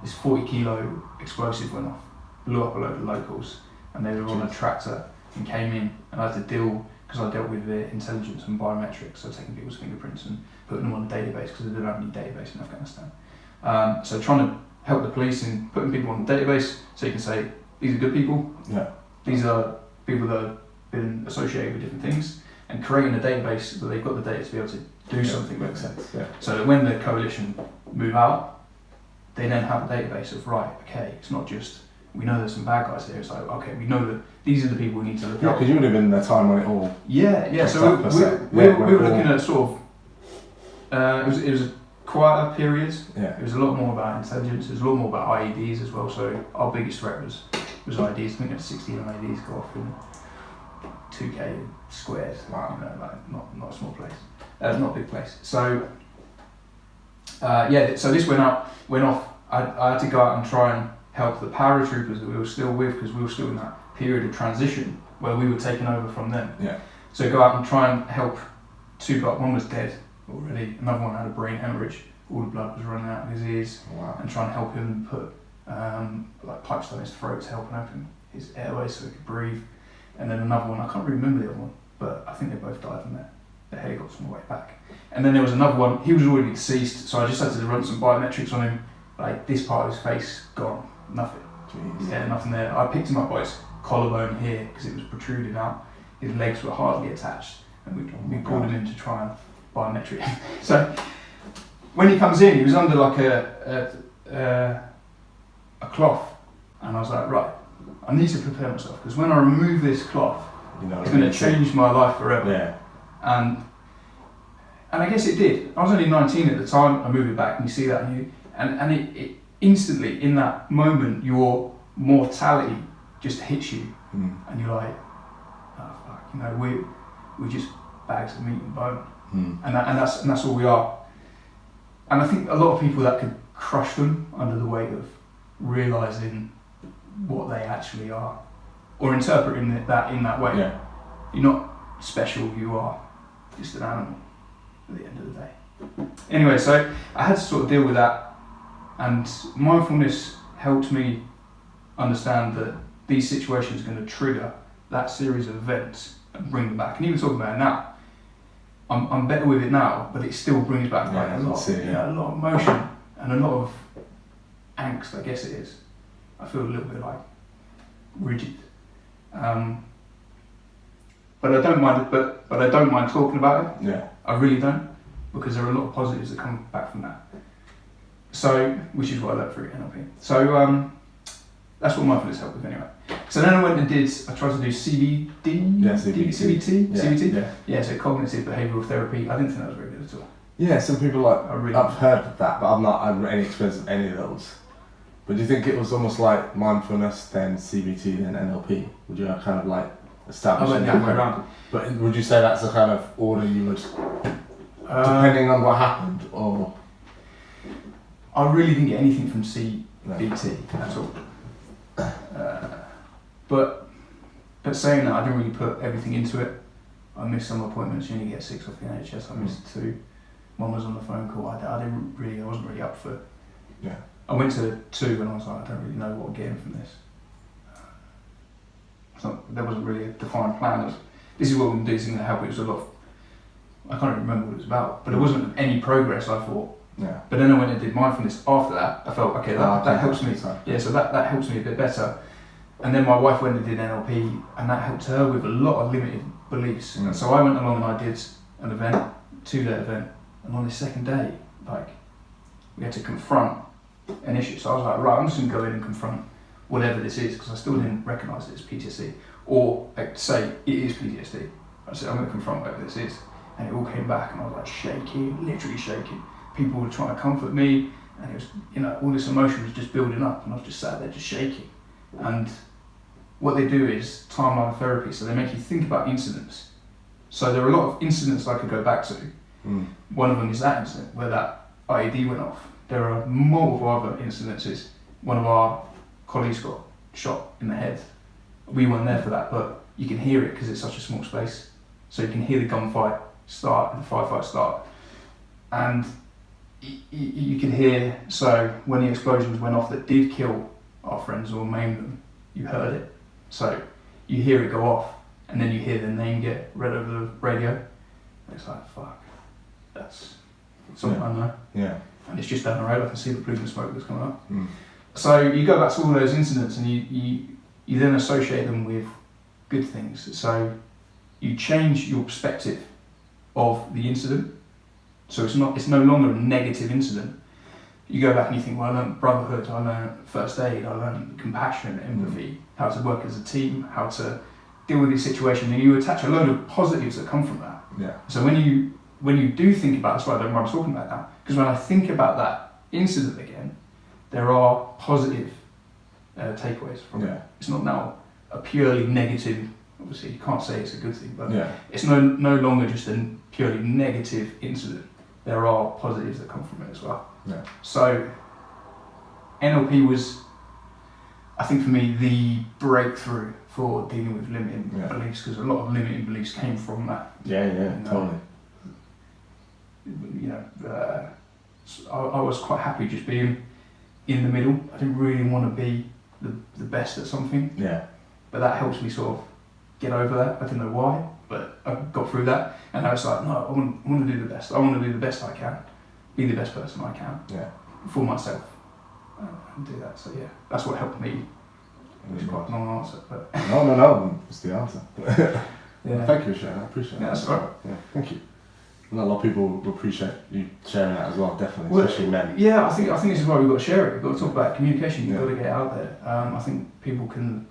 this 40 kilo explosive went off, blew up a load of locals, and they were on a tractor and came in, and I had to deal, because I dealt with the intelligence and biometrics, so taking people's fingerprints and putting them on a database, because they didn't have any database in Afghanistan. So trying to help the police in putting people on the database, so you can say, these are good people, these are people that have been associated with different things, and creating a database so they've got the data to be able to do something with it. So that when the coalition move out, they then have a database of, right, okay, it's not just, we know there's some bad guys here, it's like, okay, we know that these are the people we need to look at. Yeah, because you would have been in the time when it all... Yeah, so we were looking at sort of, it was a quieter period. Yeah. It was a lot more about intelligence, it was a lot more about IEDs as well, so our biggest threat was IEDs. I think we had 16 IEDs go off in 2k squared. Wow. Not a small place. Not a big place. So, so this went off. I had to go out and try and help the paratroopers that we were still with, because we were still in that period of transition where we were taking over from them. Yeah. So go out and try and help 2 guys. One was dead already, another one had a brain hemorrhage, all the blood was running out of his ears. Wow. And try and help him put pipes down his throat to help him open his airways so he could breathe. And then another one, I can't really remember the other one, but I think they both died from the helicopters on the way back. And then there was another one, he was already deceased, so I just had to run some biometrics on him, like this part of his face gone, nothing. Jeez. Yeah, nothing there. I picked him up by his collarbone here because it was protruding out. His legs were hardly attached, and we pulled him in to try and biometric him. So when he comes in, he was under like a cloth, and I was like, right, I need to prepare myself, because when I remove this cloth, it's going to change my life forever. Yeah. And I guess it did. I was only 19 at the time. I moved it back, and you see that, and it instantly, in that moment, your mortality just hits you, and you're like, oh fuck, we're just bags of meat and bone, and that's all we are. And I think a lot of people, that could crush them under the weight of realising what they actually are, or interpreting that in that way. Yeah. You're not special, you are just an animal at the end of the day. Anyway, so I had to sort of deal with that, and mindfulness helped me understand that these situations are going to trigger that series of events and bring them back. And even talking about it now, I'm better with it now, but it still brings back a lot of emotion and a lot of angst, I guess it is. I feel a little bit like rigid. but I don't mind. But I don't mind talking about it. Yeah. I really don't, because there are a lot of positives that come back from that. So, which is what I learned through NLP. So that's what mindfulness helped with anyway. So then I went and I tried to do CBD. Yeah, CBT. CBT. Yeah. So cognitive behavioural therapy. I didn't think that was very good at all. Yeah, some people I've heard of that, but I've not had any experience of any of those. But do you think it was almost like mindfulness, then CBT, then NLP? Would you have kind of like established? I went the other way around. But would you say that's the kind of order you would, depending on what happened, or? I really didn't get anything from CBT at all. But saying that, I didn't really put everything into it. I missed some appointments. You only get 6 off the NHS. I missed 2. One was on the phone call. I wasn't really up for it. Yeah. I went to 2 and I was like, I don't really know what I'm getting from this. There wasn't really a defined plan of, this is what we're going to do, this is going to help. It was a lot of, I can't even remember what it was about, but it wasn't any progress, I thought. Yeah. But then I went and did mindfulness after that. I felt, okay, that helps me. Yeah, so that helps me a bit better. And then my wife went and did NLP, and that helped her with a lot of limited beliefs. And so I went along and I did an event, 2-day event, and on the second day, like, we had to confront an issue. So I was like, right, I'm just going to go in and confront whatever this is, because I still didn't recognise it as PTSD, or say it is PTSD. I said, I'm going to confront whatever this is. And it all came back, and I was like shaking, literally shaking. People were trying to comfort me, and it was, all this emotion was just building up, and I was just sat there just shaking. And what they do is timeline therapy, so they make you think about incidents. So there are a lot of incidents I could go back to. One of them is that incident where that IED went off. There are multiple other incidences. One of our colleagues got shot in the head. We weren't there for that, but you can hear it because it's such a small space. So you can hear the gunfight start and the firefight start. And you can hear, so when the explosions went off that did kill our friends or maim them, you heard it. So you hear it go off, and then you hear their name get read over the radio. And it's like, fuck, that's something I know. Yeah. And it's just down the road, I can see the plume of smoke that's coming up. So you go back to all those incidents, and you then associate them with good things. So you change your perspective of the incident. So it's no longer a negative incident. You go back and you think, well, I learned brotherhood, I learned first aid, I learned compassion, empathy, how to work as a team, how to deal with this situation, and you attach a load of positives that come from that. Yeah. So when you do think about, that's why I don't know what I'm talking about now, because when I think about that incident again, there are positive takeaways from it. It's not now a purely negative, obviously you can't say it's a good thing, but it's no longer just a purely negative incident. There are positives that come from it as well. Yeah. So NLP was, I think for me, the breakthrough for dealing with limiting beliefs, because a lot of limiting beliefs came from that. Totally. I was quite happy just being in the middle. I didn't really want to be the best at something. Yeah. But that helps me sort of get over that. I don't know why, but I got through that. And I was like, no, I want to do the best. I want to do the best I can. Be the best person I can. Yeah. For myself. And do that. So yeah, that's what helped me. It was quite a long answer, but... No, it's the answer. Yeah. Thank you for sharing, I appreciate that. Yeah, that's all right. Yeah, thank you. And a lot of people will appreciate you sharing that as well, definitely, especially men. Yeah, I think this is why we've got to share it. We've got to talk about communication, you've got to get it out there. I think people can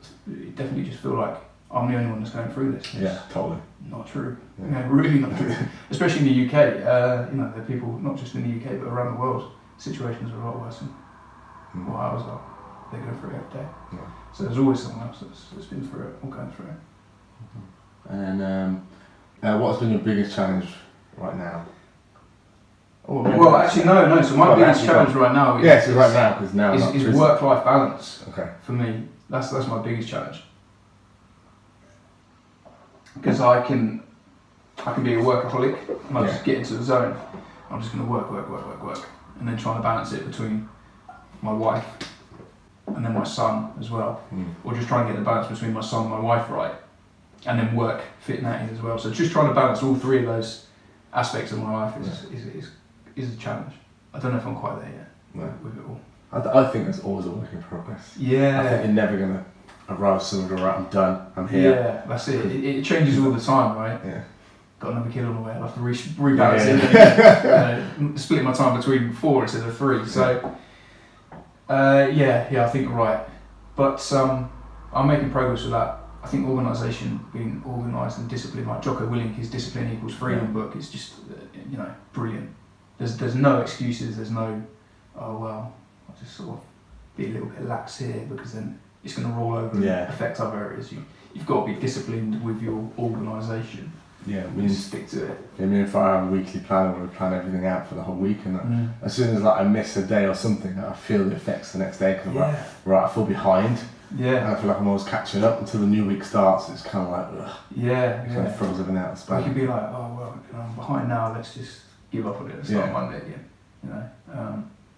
definitely just feel like I'm the only one that's going through this. Yeah, totally. Not true. Yeah, really not true. Especially in the UK, there are people, not just in the UK, but around the world, situations are a lot worse than what ours are. They go through it every day. Yeah. So there's always someone else that's been through it or going through it. And what's been your biggest challenge right now? Well, actually, no. So my biggest challenge right now is work-life balance. Okay. For me, that's my biggest challenge. Because I can be a workaholic and I just get into the zone. I'm just going to work, and then trying to balance it between my wife and then my son as well, or just try and get the balance between my son and my wife right, and then work fitting that in as well. So just trying to balance all three of those aspects of my life is a challenge. I don't know if I'm quite there yet with it all. I think there's always a work in progress. Yeah. I think you're never going to arrive soon, go right, I'm done, I'm here. Yeah, that's it. It changes all the time, right? Yeah. Got another kid on the way, I'll have to rebalance it. Split my time between 4 instead of 3. So, yeah, I think you're right. But I'm making progress with that. I think organisation, being organised and disciplined, like Jocko Willink, his Discipline Equals Freedom book is just, brilliant. There's no excuses, there's no, oh well, I'll just sort of be a little bit lax here because then it's going to roll over and affect other areas. You've got to be disciplined with your organisation. Yeah, stick to it. Yeah, me and Farah have a weekly plan where we plan everything out for the whole week, and as soon as I miss a day or something, I feel the effects the next day because I'm right, I feel behind. Yeah. And I feel like I'm always catching up until the new week starts. It's kind of like, ugh. Yeah. Kind of throws everything out of space. You can be like, oh well, I'm behind now. Let's just give up on it and start Monday again.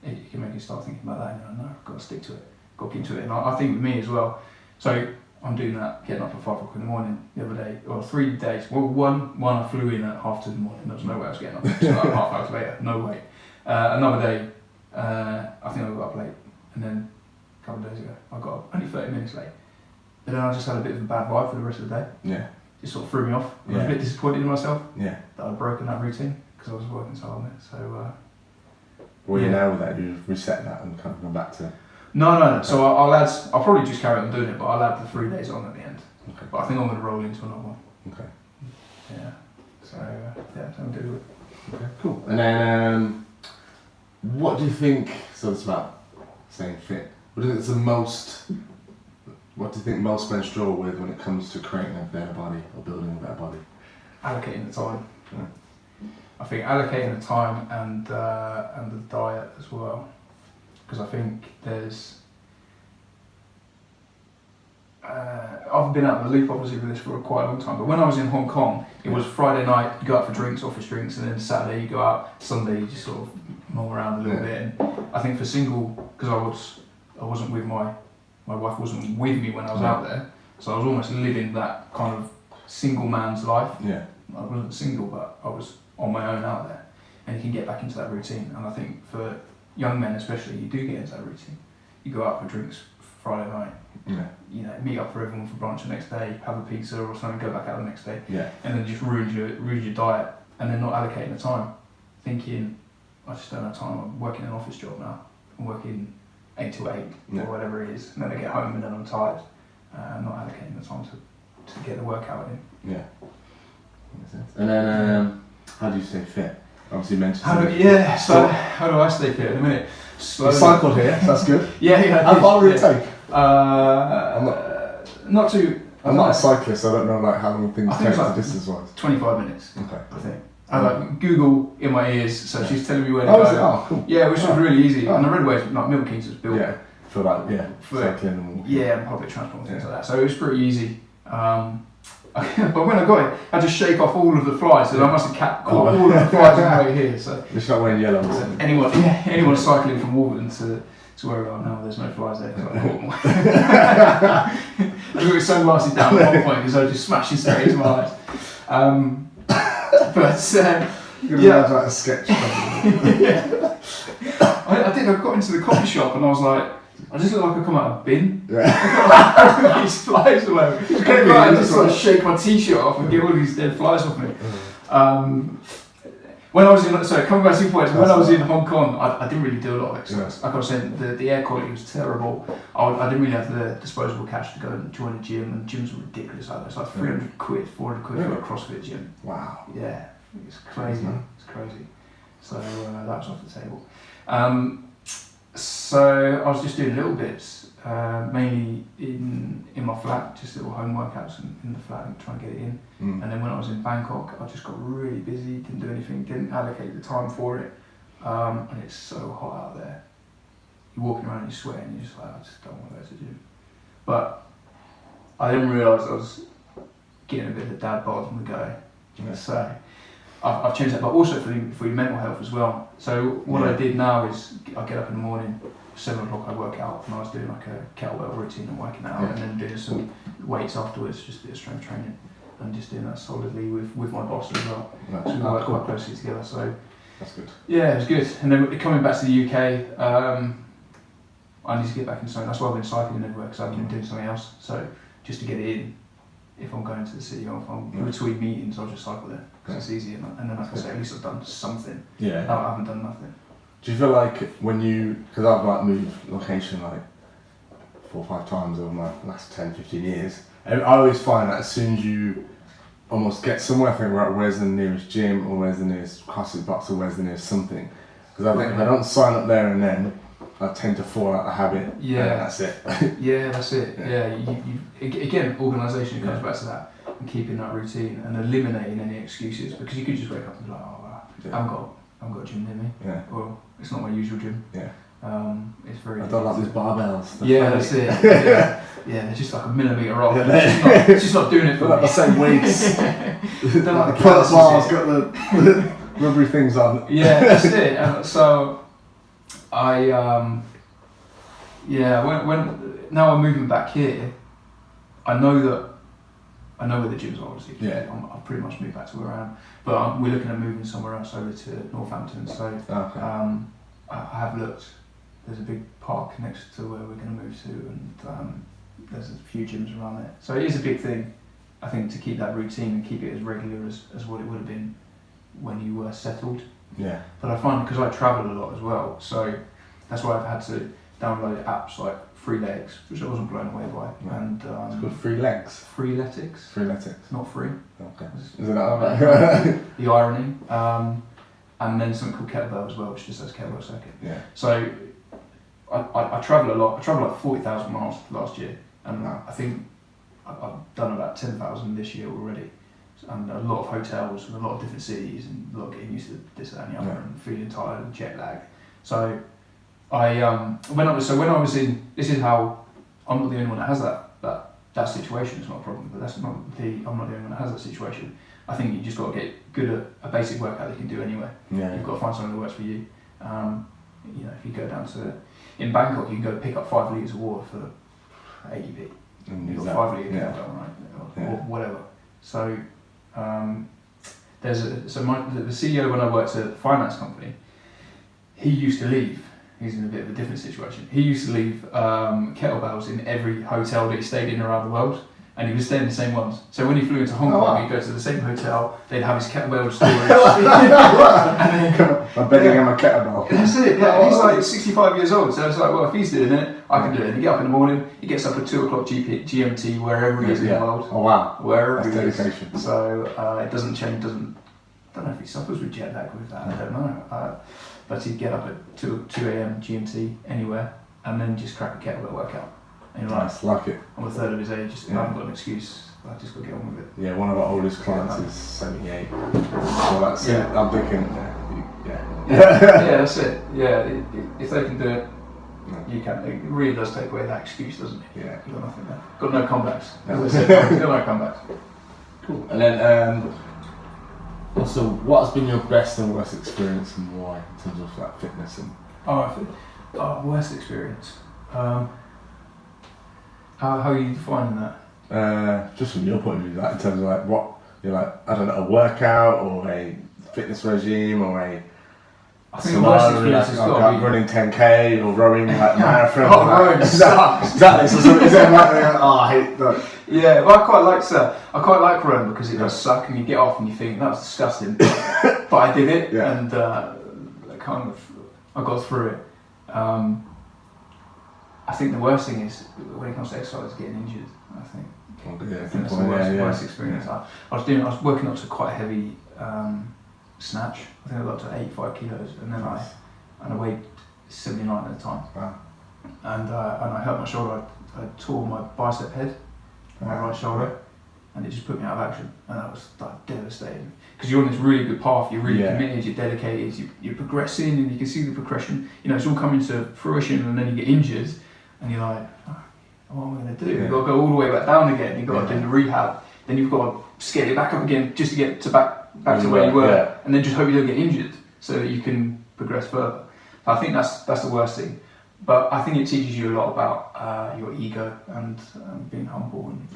It can make you start thinking about that. No, I've got to stick to it. Got to keep to it. And I think with me as well. So I'm doing that, getting up at 5 o'clock in the morning the other day, or 3 days. Well, one I flew in at 2:30 in the morning. There was no way I was getting up. So like half hours later, no way. Another day, I think I got up late, and then a couple of days ago, I got up only 30 minutes late. But then I just had a bit of a bad vibe for the rest of the day. Yeah. Just sort of threw me off. I was a bit disappointed in myself. Yeah. That I'd broken that routine because I was working so hard on it. So. Well, you know that you've reset that and kind of gone back to. No. So I'll probably just carry on doing it, but I'll add the 3 days on at the end. Okay. But I think I'm going to roll into another one. Okay. Yeah. So I'll do it. Okay. Cool. And then, what do you think? So it's about staying fit. What do you think is the most? What do you think most men struggle with when it comes to creating a better body or building a better body? Allocating the time. Yeah. I think allocating the time and the diet as well. Because I think there's, I've been out of the loop obviously with this for quite a long time, but when I was in Hong Kong, it was Friday night, you go out for drinks, office drinks, and then Saturday you go out, Sunday you just sort of mull around a little bit. And I think for single, because I wasn't with my wife wasn't with me when I was out there, so I was almost living that kind of single man's life. Yeah. I wasn't single, but I was on my own out there, and you can get back into that routine. And I think for young men especially, you do get into that routine. You go out for drinks Friday night, meet up for everyone for brunch the next day, have a pizza or something, go back out the next day, and then just ruins your diet, and then not allocating the time, thinking, I just don't have time, I'm working an office job now, I'm working 8 to 8 or whatever it is, and then I get home and then I'm tired, not allocating the time to get the workout in. Yeah. Makes sense. And then, how do you stay fit? Obviously, you mentioned. How do I stay fit in a minute? Slowly. You cycled here, so that's good. Yeah. How far would it take? Not too. I'm not a cyclist, so I don't know how long things take distance wise. 25 minutes. Okay. I think. I like Google in my ears, so she's telling me where to go. Oh, cool. Yeah, which was really easy. And I read where Milton Keynes was built. Yeah. For cycling and walking. Yeah, and public transport and things like that. So it was pretty easy. But when I got it, I just shake off all of the flies, so I must have caught all of the flies on the way here. So it's not wearing yellow. Anyone cycling from Wolverton to where we are now, there's no flies there because I caught them. I got sunglasses down at one point because I was just smashing straight into my eyes. You're gonna have like a sketch. I did. I got into the coffee shop and I was like, I just look like I come out of a bin. Yeah. These flies all over. I just sort of shake my t-shirt off and get all these dead flies off me. When I was coming back to your point, when I was in Hong Kong, I didn't really do a lot of exercise. Like I was saying, the air quality was terrible. I didn't really have the disposable cash to go and join a gym, and gyms were ridiculous. It's like 300 quid, 400 quid for a CrossFit gym. Wow. Yeah, it's crazy. It's crazy. So that was off the table. So I was just doing little bits, mainly in my flat, just little home workouts in the flat and trying to get it in. And then when I was in Bangkok, I just got really busy, didn't do anything, didn't allocate the time for it. And it's so hot out there. You're walking around and you're sweating, and you're just like, I just don't want to go to the gym. But I didn't realise I was getting a bit of a dad bod on the go. So I've changed that, but also for your mental health as well. So what I did now is I get up in the morning, 7 o'clock I work out, and I was doing like a kettlebell routine and working out, and then doing some weights afterwards, just a bit of strength training, and just doing that solidly with my boss as well. So we work quite closely together. So that's good. Yeah, it was good. And then coming back to the UK, I need to get back into something. That's why I've been cycling everywhere, because I've been doing something else. So just to get it in, if I'm going to the city or if I'm between meetings, I'll just cycle there because it's easy. And then, like I say, at least I've done something. Yeah. No, I haven't done nothing. Do you feel like when you, because I've like moved location like 4 or 5 times over my last 10, 15 years, I always find that as soon as you almost get somewhere, I think, right, where's the nearest gym or where's the nearest CrossFit box or where's the nearest something? Because I think if I don't sign up there and then, I tend to fall out of habit. Yeah. And that's it. Yeah, that's it. Yeah, again, organisation comes back to that, and keeping that routine and eliminating any excuses, because you could just wake up and be like, oh, wow, I haven't got a gym near me. Yeah. Or it's not my usual gym. Yeah. It's very. I don't like these barbells. Yeah, that's it. Yeah. Yeah, they're just like a millimetre off. Yeah, it's just not doing it for me. Me. The same weights. Don't like the pull-up bars, got the rubbery things on. Yeah, that's it. So I when now I'm moving back here, I know where the gyms are, obviously. Yeah. I've pretty much moved back to where I am, but we're looking at moving somewhere else over to Northampton. So okay. I have looked. There's a big park next to where we're going to move to, and there's a few gyms around there. So it is a big thing, I think, to keep that routine and keep it as regular as what it would have been when you were settled. Yeah. But I find, because I travel a lot as well, so that's why I've had to download apps like Freeletics, which I wasn't blown away by. Yeah. And it's called Freeletics. Freeletics. Freeletics. Not free. Okay. Is it that right? The irony. And then something called Kettlebell as well, which just says Kettlebell Circuit. Yeah. So I travel a lot. I travelled like 40,000 miles last year, and I think I've done about 10,000 this year already. And a lot of hotels and a lot of different cities, and a lot of getting used to this, that, and the other, and feeling tired and jet lag. So when I was in, this is how I'm not the only one that has that situation. It's not a problem, but I'm not the only one that has that situation. I think you just got to get good at a basic workout that you can do anyway. Yeah. You've got to find something that works for you. If you go down in Bangkok, you can go pick up 5 litres of water for 80p. You've got 5 litre kettlebell, right? Or whatever. So the CEO, when I worked at a finance company, he used to leave. He's in a bit of a different situation. He used to leave kettlebells in every hotel that he stayed in around the world, and he was staying in the same ones. So when he flew into Hong Kong, he'd go to the same hotel, they'd have his kettlebell storage. I'm betting him a kettlebell. That's it, yeah. He's like 65 years old, so it's like, well, if he's doing it, I can do it. And he get up in the morning, he gets up at 2 o'clock GMT, wherever he is in the world. Oh wow. Wherever That's he dedication. is. So it doesn't change, I don't know if he suffers with jet lag with that, I don't know. But he'd get up at 2 a.m. GMT anywhere, and then just crack a kettlebell workout. And you're Nice, like it. I'm a third of his age, I haven't got an excuse, I just got to get on with it. Yeah, one of our oldest clients is 78. So that's it. I'm thinking, yeah, that's it. Yeah, if they can do it, you can. It really does take away that excuse, doesn't it? Yeah. You've got nothing there. Got no comebacks. As I said, you've got no comebacks. Cool. And then, also, what has been your best and worst experience and why, in terms of like fitness and? Worst experience. How are you defining that? Just from your point of view, like in terms of like what you're like, I don't know, a workout or a fitness regime or a I think the worst experience has got to be running 10k or rowing like marathon. Rowing sucks. Exactly. So is there like, I hate that. Yeah, well, I quite like rowing because it does suck and you get off and you think that was disgusting, but I did it and I got through it. I think the worst thing is when it comes to exercise, getting injured. I think. Yeah, I think that's the worst experience. Yeah. I was working up to quite a heavy snatch. I think I got up to 85 kilos, and then I weighed 79 at the time. Wow. And I hurt my shoulder. I tore my bicep head, my right shoulder, and it just put me out of action. And that was like devastating because you're on this really good path. You're really committed. You're dedicated. You're progressing, and you can see the progression. You know, it's all coming to fruition, and then you get injured, and you're like, what am I going to do? You've got to go all the way back down again. You've got to do the rehab. Then you've got to scale it back up again just to get to back to where you were, and then just hope you don't get injured so that you can progress further. So I think that's the worst thing. But I think it teaches you a lot about your ego and being humble and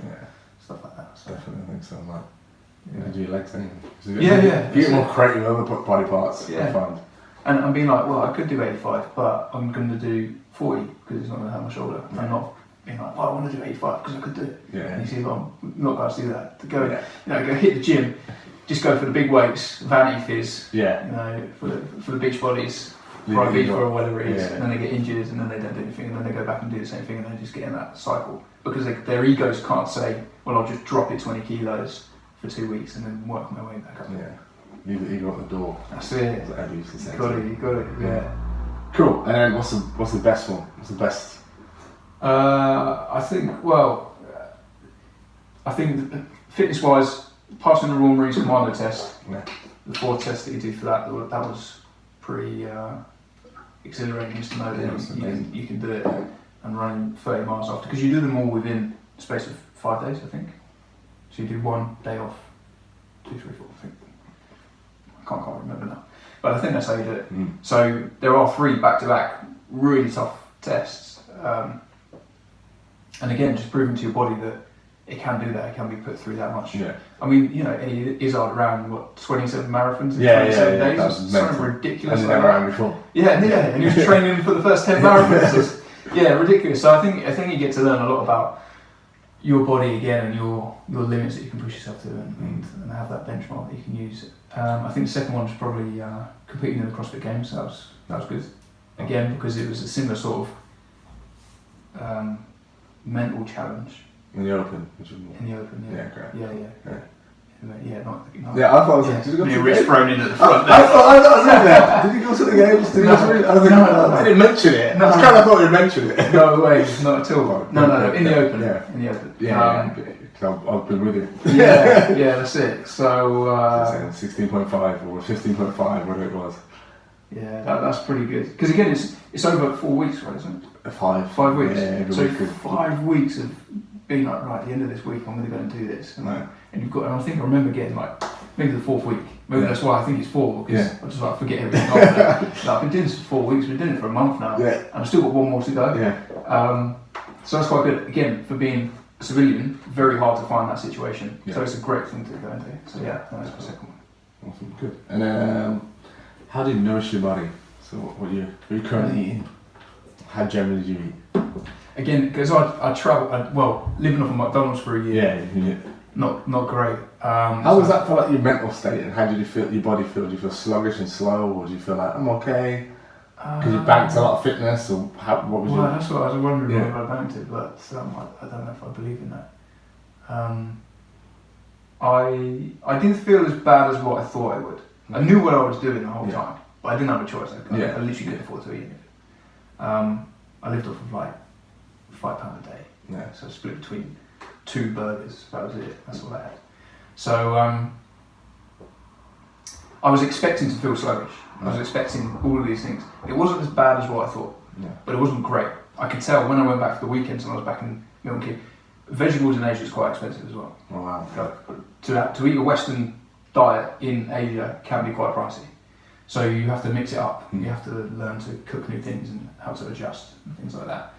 stuff like that. So. Definitely, I think so. Like, you can do your legs anyway. Yeah. You get more creative with other body parts. Yeah. I find. And being like, well, I could do 85, but I'm going to do 40 because it's not going to hurt my shoulder. Yeah. And not being like, well, I want to do 85 because I could do it. Yeah. And you see, well, I'm not going to do that. To go, go hit the gym, just go for the big weights, vanity fizz. Yeah. For the beach bodies, for Ibiza or whatever it is, and then they get injured, and then they don't do anything, and then they go back and do the same thing, and they just get in that cycle because their egos can't say, well, I'll just drop it 20 kilos for 2 weeks and then work my way back up. Yeah. Leave the ego at the door. That's it. As Eddie used to say. You got it. Yeah. Cool. And then what's the best one? What's the best? I think fitness-wise, passing the Royal Marines Commando test, the 4 tests that you do for that was pretty exhilarating, just to know that you can do it and run 30 miles after, because you do them all within the space of 5 days, I think. So you do 1 day off, 2, 3, 4, I think. I can't quite remember now, but I think that's how you do it. So there are 3 back-to-back really tough tests, and again, just proving to your body that it can do that, it can be put through that much. Yeah. I mean, Eddie Izzard ran 27 marathons in 27 days. That was something ridiculous. And never ran before. And he was training for the first 10 marathons. Ridiculous. So I think you get to learn a lot about your body again and your limits that you can push yourself to, and have that benchmark that you can use. I think the second one was probably competing in the CrossFit Games. That was good. Again, because it was a similar sort of mental challenge. In the open, yeah. Great. Yeah, not yeah, I thought I was like, did you go to the wrist games? thrown in at the front. I thought I was in there. Did you go to the games? I didn't mention it. No. I kind of thought you mentioned it. No way, not at all. No, in the open. Yeah. In the open. Because I've been with you. Yeah, that's it. So 16.5 or 15.5, whatever it was. Yeah, that's pretty good. Because again, it's over 4 weeks, right? Isn't it? 5. 5 weeks. Yeah, every so week. 5 weeks of being like, right, at the end of this week, I'm going to go and do this. And I think I remember getting like maybe the 4th week. Maybe that's why I think it's 4, because I just like forget everything after that. I've been doing this for 4 weeks. We've been doing it for a month now, and I've still got 1 more to go. Yeah. So that's quite good. Again, for being a civilian, very hard to find that situation. So it's a great thing to go into. So that's my second one. Awesome, good. And how do you nourish your body? So what are you currently eating? How generally do you eat? Again, because I travel, living off of McDonald's for a year. Yeah. Not great. How was that for like your mental state, and how did you feel your body feel? Do you feel sluggish and slow, or do you feel like I'm okay? Because you banked a lot of fitness, or what was your... That's what I was wondering whether I banked it, but I don't know if I believe in that. I didn't feel as bad as what I thought I would. I knew what I was doing the whole time, but I didn't have a choice. I literally couldn't afford to eat anything. I lived off of like £5 a day. Yeah. So split between 2 burgers. That was it. That's all I had. So I was expecting to feel sluggish. I was expecting all of these things. It wasn't as bad as what I thought, but it wasn't great. I could tell when I went back for the weekends and I was back in Milton Keynes. Vegetables in Asia is quite expensive as well. Oh wow. To eat a Western diet in Asia can be quite pricey. So you have to mix it up. You have to learn to cook new things and how to adjust and things like that.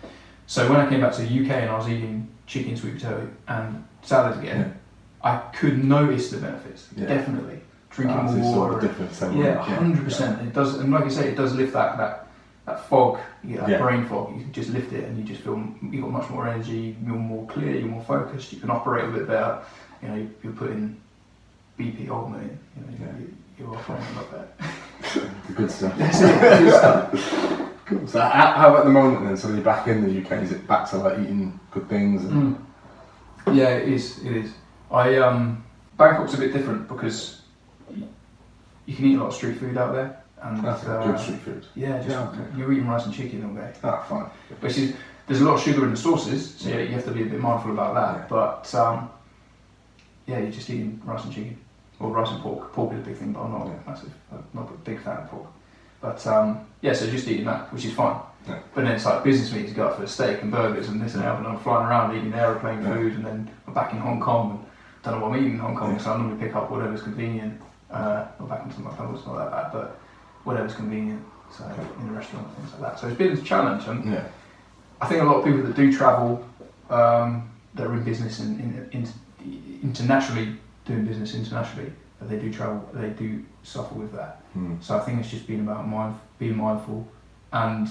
So when I came back to the UK and I was eating chicken, sweet potato and salad again, I could notice the benefits, definitely. Drinking more water. 100%. It does, and like I say, it does lift that fog, that brain fog. You can just lift it and you just feel you've got much more energy, you're more clear, you're more focused, you can operate a bit better. You're putting BP ultimate in, you're operating a lot better. Good stuff. That's it, good stuff. Cool. So how about the moment then? So you're back in the UK, is it back to like eating good things? And... Yeah, it is. Bangkok's a bit different because you can eat a lot of street food out there. And that's good street food. Yeah, you're eating rice and chicken all day. Fine. Which is, there's a lot of sugar in the sauces, so you have to be a bit mindful about that. But you're just eating rice and chicken. Or rice and pork. Pork is a big thing, but I'm not a big fan of pork. But so just eating that, which is fine. Yeah. But then it's like business meetings, go out for steak and burgers and this and that, and I'm flying around eating aeroplane food, and then I'm back in Hong Kong and don't know what I'm eating in Hong Kong, so I normally pick up whatever's convenient. Not back into McDonald's, not that bad, but whatever's convenient, so in a restaurant and things like that. So it's been a challenge, and I think a lot of people that do travel, that are in business and internationally, doing business internationally, but they do travel, they do suffer with that. Mm. So I think it's just being about being mindful. And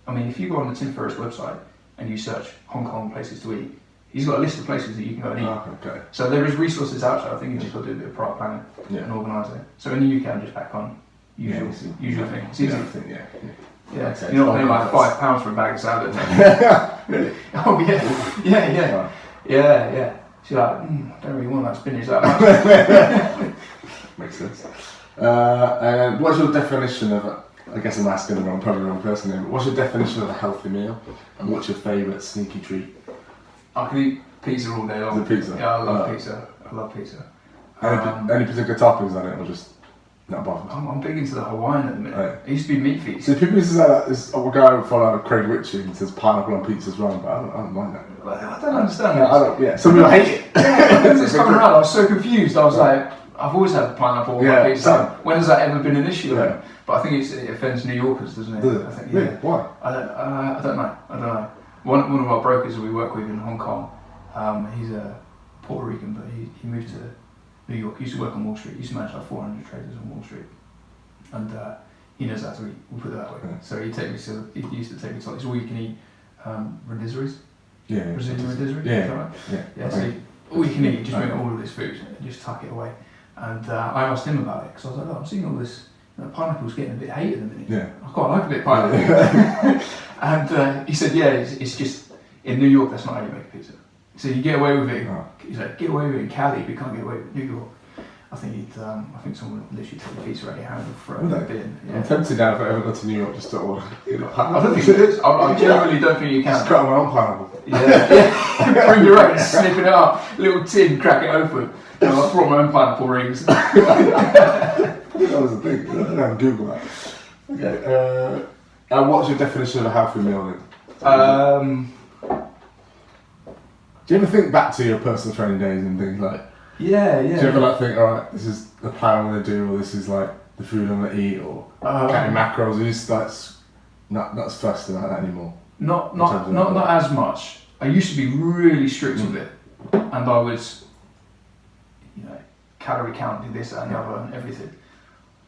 I mean, if you go on the Tim Ferriss website and you search Hong Kong places to eat, he's got a list of places that you can go and eat. Oh, okay. So there is resources out there. I think you just got to do a bit of prior planning and organise it. So in the UK, I'm just back on usual thing. It's easy. Yeah. Yeah, you're not paying like £5 for a bag of salad. Really? Oh yeah. She's like, don't really want that spinach that much. Makes sense. And what's your definition of I guess I'm asking probably the wrong person here, but what's your definition of a healthy meal? And what's your favourite sneaky treat? I can eat pizza all day long. Is it pizza? Yeah, I love pizza. I love pizza. Any particular toppings on it, or just not bothered? I'm big into the Hawaiian at the minute. Right. It used to be meat feast. So people used to say that we'll go follow Craig Ritchie and says pineapple on pizza's wrong, but I don't mind that. I don't understand Yeah, some people hate it. Yeah, when it's coming around, I was so confused. I was like, I've always had pineapple on my pizza. Same. When has that ever been an issue? Yeah. But I think it offends New Yorkers, doesn't it? Does it? I think, Really? Why? I don't know. One of our brokers that we work with in Hong Kong, he's a Puerto Rican, but he moved to New York. He used to work on Wall Street. He used to manage like 400 traders on Wall Street. And he knows how to eat, we'll put it that way. Yeah. So he used to take me to it's all you can eat rotisseries. Yeah. Brazilian rotisserie. Yeah. Is that right? Yeah. So all you can eat, just bring all of this food and just tuck it away. And I asked him about it because I was like, I'm seeing all this. Pineapple's getting a bit hate at the minute. Yeah. I quite like a bit of pineapple. And he said, yeah, it's just in New York. That's not how you make a pizza. He said you get away with it. Oh. He's like, get away with it in Cali, but you can't get away with it in New York. I think someone would literally take the pizza out of your hand and throw it in the bin. Yeah. I'm tempted now if I ever go to New York just to order. I don't think you could. I generally don't think you can. Just cut my own pineapple. Yeah. Bring your own, snipping it up, little tin, crack it open. I brought my own pineapple rings. That was a thing. I don't know, Google that. Okay. And what's your definition of a healthy meal then? Do you ever think back to your personal training days and things like? Yeah. Do you ever think, alright, this is the plan I'm gonna do, or this is like the food I'm gonna eat, or counting macros? You just not stressed about that anymore. Not as much. I used to be really strict with it, and I was, calorie counting this, that, and the other, and everything.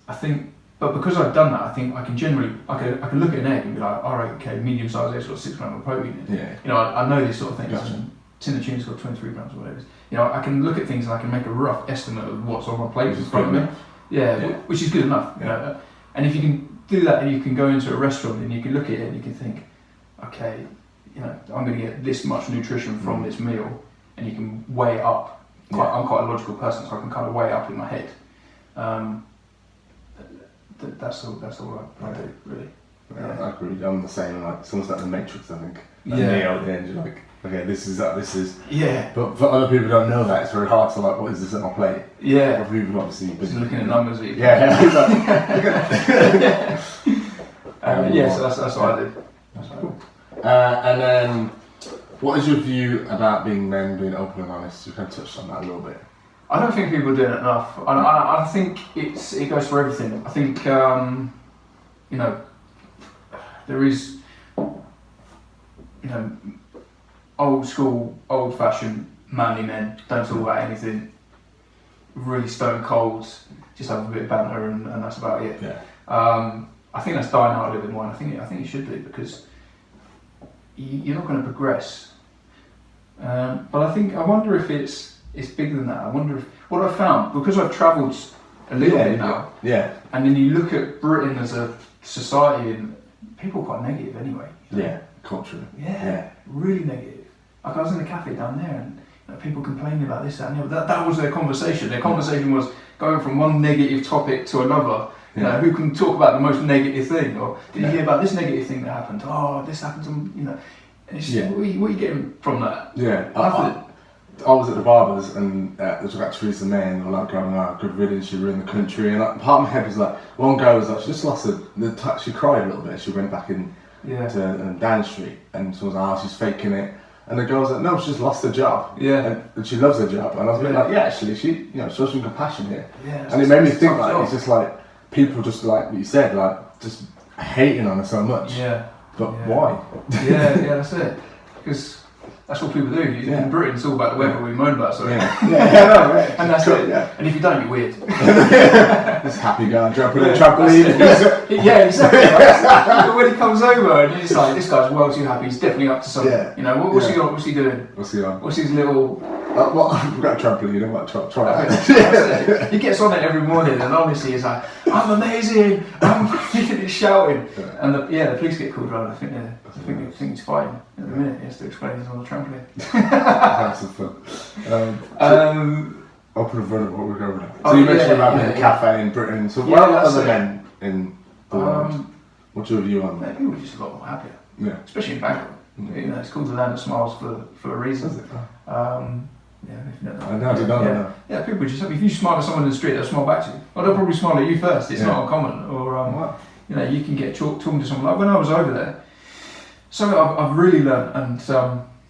I think, but because I've done that, I think I can generally, I can look at an egg and be like, all right, okay, medium size egg's got 6 grams of protein in it. Yeah. I know these sort of things. Gotcha. And tin of tuna's got 23 grams or whatever it is. I can look at things and I can make a rough estimate of what's on my plate in front of me. Yeah, which is good enough. Yeah. And if you can do that, and you can go into a restaurant and you can look at it and you can think, okay, I'm going to get this much nutrition from this meal, and you can weigh it up. I'm quite a logical person, so I can kind of weigh it up in my head. That's all I do, really. Yeah, I agree. I'm the same. Like it's almost like the Matrix, I think. Yeah. At the end, you're like, okay, this is. Yeah. But for other people who don't know that, it's very hard to like, what is this on my plate? Yeah. For people obviously Just looking at numbers. Yeah. So that's what I do. Cool. And then, what is your view about being open and honest? You kind of touched on that a little bit. I don't think people are doing it enough. I think it goes for everything. I think there is old school, old fashioned manly men don't talk about anything. Really stone cold, just have a bit of banter and that's about it. Yeah. I think that's dying out a little bit more. And I think it should be, because you're not going to progress. But I wonder if it's bigger than that. I wonder if what I've found, because I've travelled a little bit now. Yeah. And then you look at Britain as a society, and people are quite negative anyway. Yeah. Culturally. Yeah. Really negative. Like I was in a cafe down there, and people complaining about this, that, and the other. That was their conversation. Their conversation was going from one negative topic to another. Who can talk about the most negative thing? Or did you hear about this negative thing that happened? Oh, this happened to And it's just, what are you getting from that? Yeah. I was at the barbers, and there was about Theresa May, and they were like going, good riddance, she ruined the country. And like, part of my head was like, one girl was like, she just lost she cried a little bit. She went back in to Down Street, and someone was like, she's faking it. And the girl was like, no, she just lost her job. Yeah. And she loves her job. And I was a bit like, actually, she shows some compassion here. Yeah. And it made me think like, it's just like, people just like what you said, like just hating on her so much. Yeah. But why? Yeah, that's it. Because That's what people do. In Britain, it's all about the weather. We moan about something. And that's it. Yeah. And if you don't, you're weird. This happy guy jumping on a trampoline. Yeah, exactly. But when he comes over and you're just like, this guy's well too happy. He's definitely up to something. Yeah. You know, what's he on? What's he doing? What's he on? What's his little? We've got a trampoline. I might try it. He gets on it every morning, and honestly, he's like, "I'm amazing." He's shouting, and the police get called around. I think he's fighting. In a minute, he has to explain he's on the trampoline. That's some fun. Open and run, what we're going with. So you mentioned about being a cafe in Britain. So what other men in the world? What's your view on that? People are just a lot more happier. Yeah. Especially in Bangkok. You know, it's called the land of smiles for a reason. Is it? I don't know. Yeah, people just if you smile at someone in the street, they'll smile back to you. Or they'll probably smile at you first. It's not uncommon. Or you know, you can get talking to someone. Like when I was over there, something I've really learned, and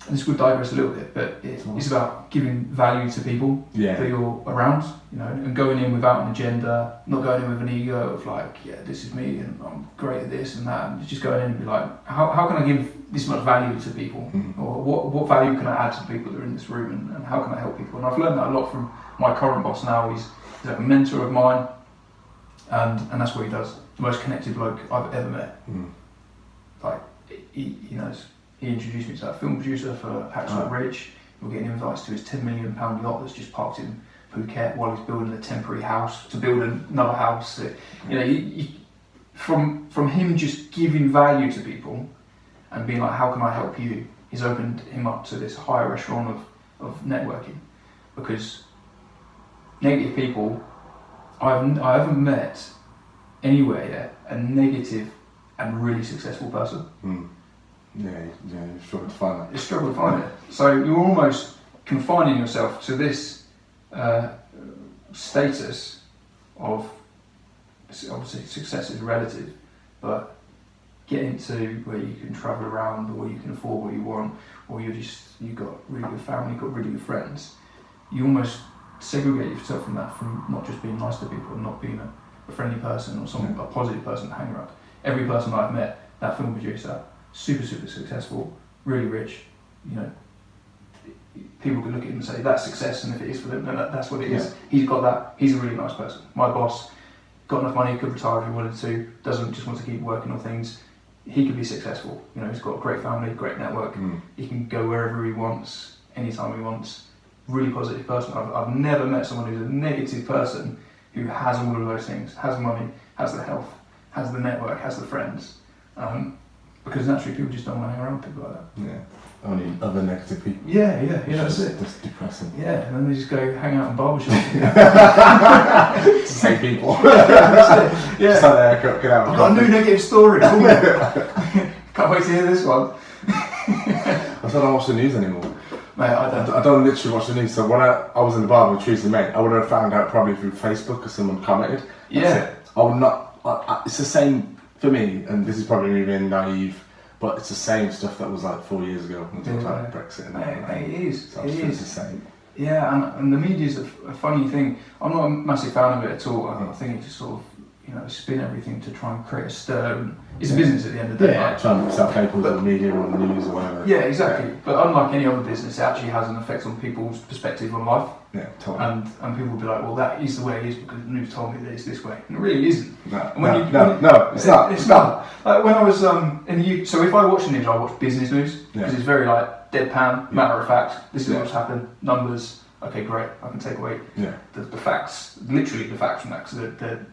this would digress a little bit, but it's about giving value to people that you're around, you know, and going in without an agenda, not going in with an ego of like, this is me and I'm great at this and that, and just going in and be like, how can I give this much value to people, or what value can I add to people that are in this room, and how can I help people? And I've learned that a lot from my current boss now. He's like a mentor of mine, and that's what he does. The most connected bloke I've ever met. Like he knows. He introduced me to that film producer for Hacksaw Ridge. We're getting invites to his £10 million yacht that's just parked in Phuket while he's building a temporary house to build another house. You know, from him just giving value to people and being like, how can I help you? He's opened him up to this higher echelon of networking, because negative people, I haven't met anywhere yet a negative and really successful person. Yeah, you struggle to find that. You struggle to find it. So you're almost confining yourself to this status of, obviously success is relative, but getting to where you can travel around, or you can afford what you want, or you've got really good family, you've got really good friends, you almost segregate yourself from that, from not just being nice to people and not being a friendly person or a positive person to hang around. Every person I've met, that film producer, super successful, really rich, you know, people could look at him and say that's success, and if it is for them, then that's what it is. He's got that. He's a really nice person. My boss got enough money, could retire if he wanted to, doesn't just want to keep working on things. He could be successful. You know, he's got a great family, great network. He can go wherever he wants, anytime he wants. Really positive person. I've never met someone who's a negative person who has all of those things, has money, has the health, has the network, has the friends. Because naturally people just don't want to hang around with people like that. Yeah, only other negative people. Yeah, that's it. That's depressing. Yeah, and then they just go hang out in barbershops. Same people. That's it. Yeah. So there, get out. I've got a new negative story. Can't wait to hear this one. I don't watch the news anymore. Mate, I don't literally watch the news. So when I was in the bar with Tuesday mate, I would have found out probably through Facebook because someone commented. That's it. I would not. It's the same for me, and this is probably me being naive, but it's the same stuff that was like 4 years ago when we talked about Brexit and that. It is. So it's the same. Yeah, and the media's a funny thing. I'm not a massive fan of it at all. I think it just sort of, you know, spin everything to try and create a stir. It's a business at the end of the day. Yeah, trying to sell papers or media or the news or whatever. Yeah, exactly. But unlike any other business, it actually has an effect on people's perspective on life. Yeah, totally. And people will be like, well, that is the way it is because the news told me that it's this way. And it really isn't. No, it's not. It's not. Like when I was in the UK, so if I watch the news, I watch business news because it's very like deadpan, matter of fact. This is what's happened. Numbers. Okay, great. I can take away the facts, literally the facts from that because they're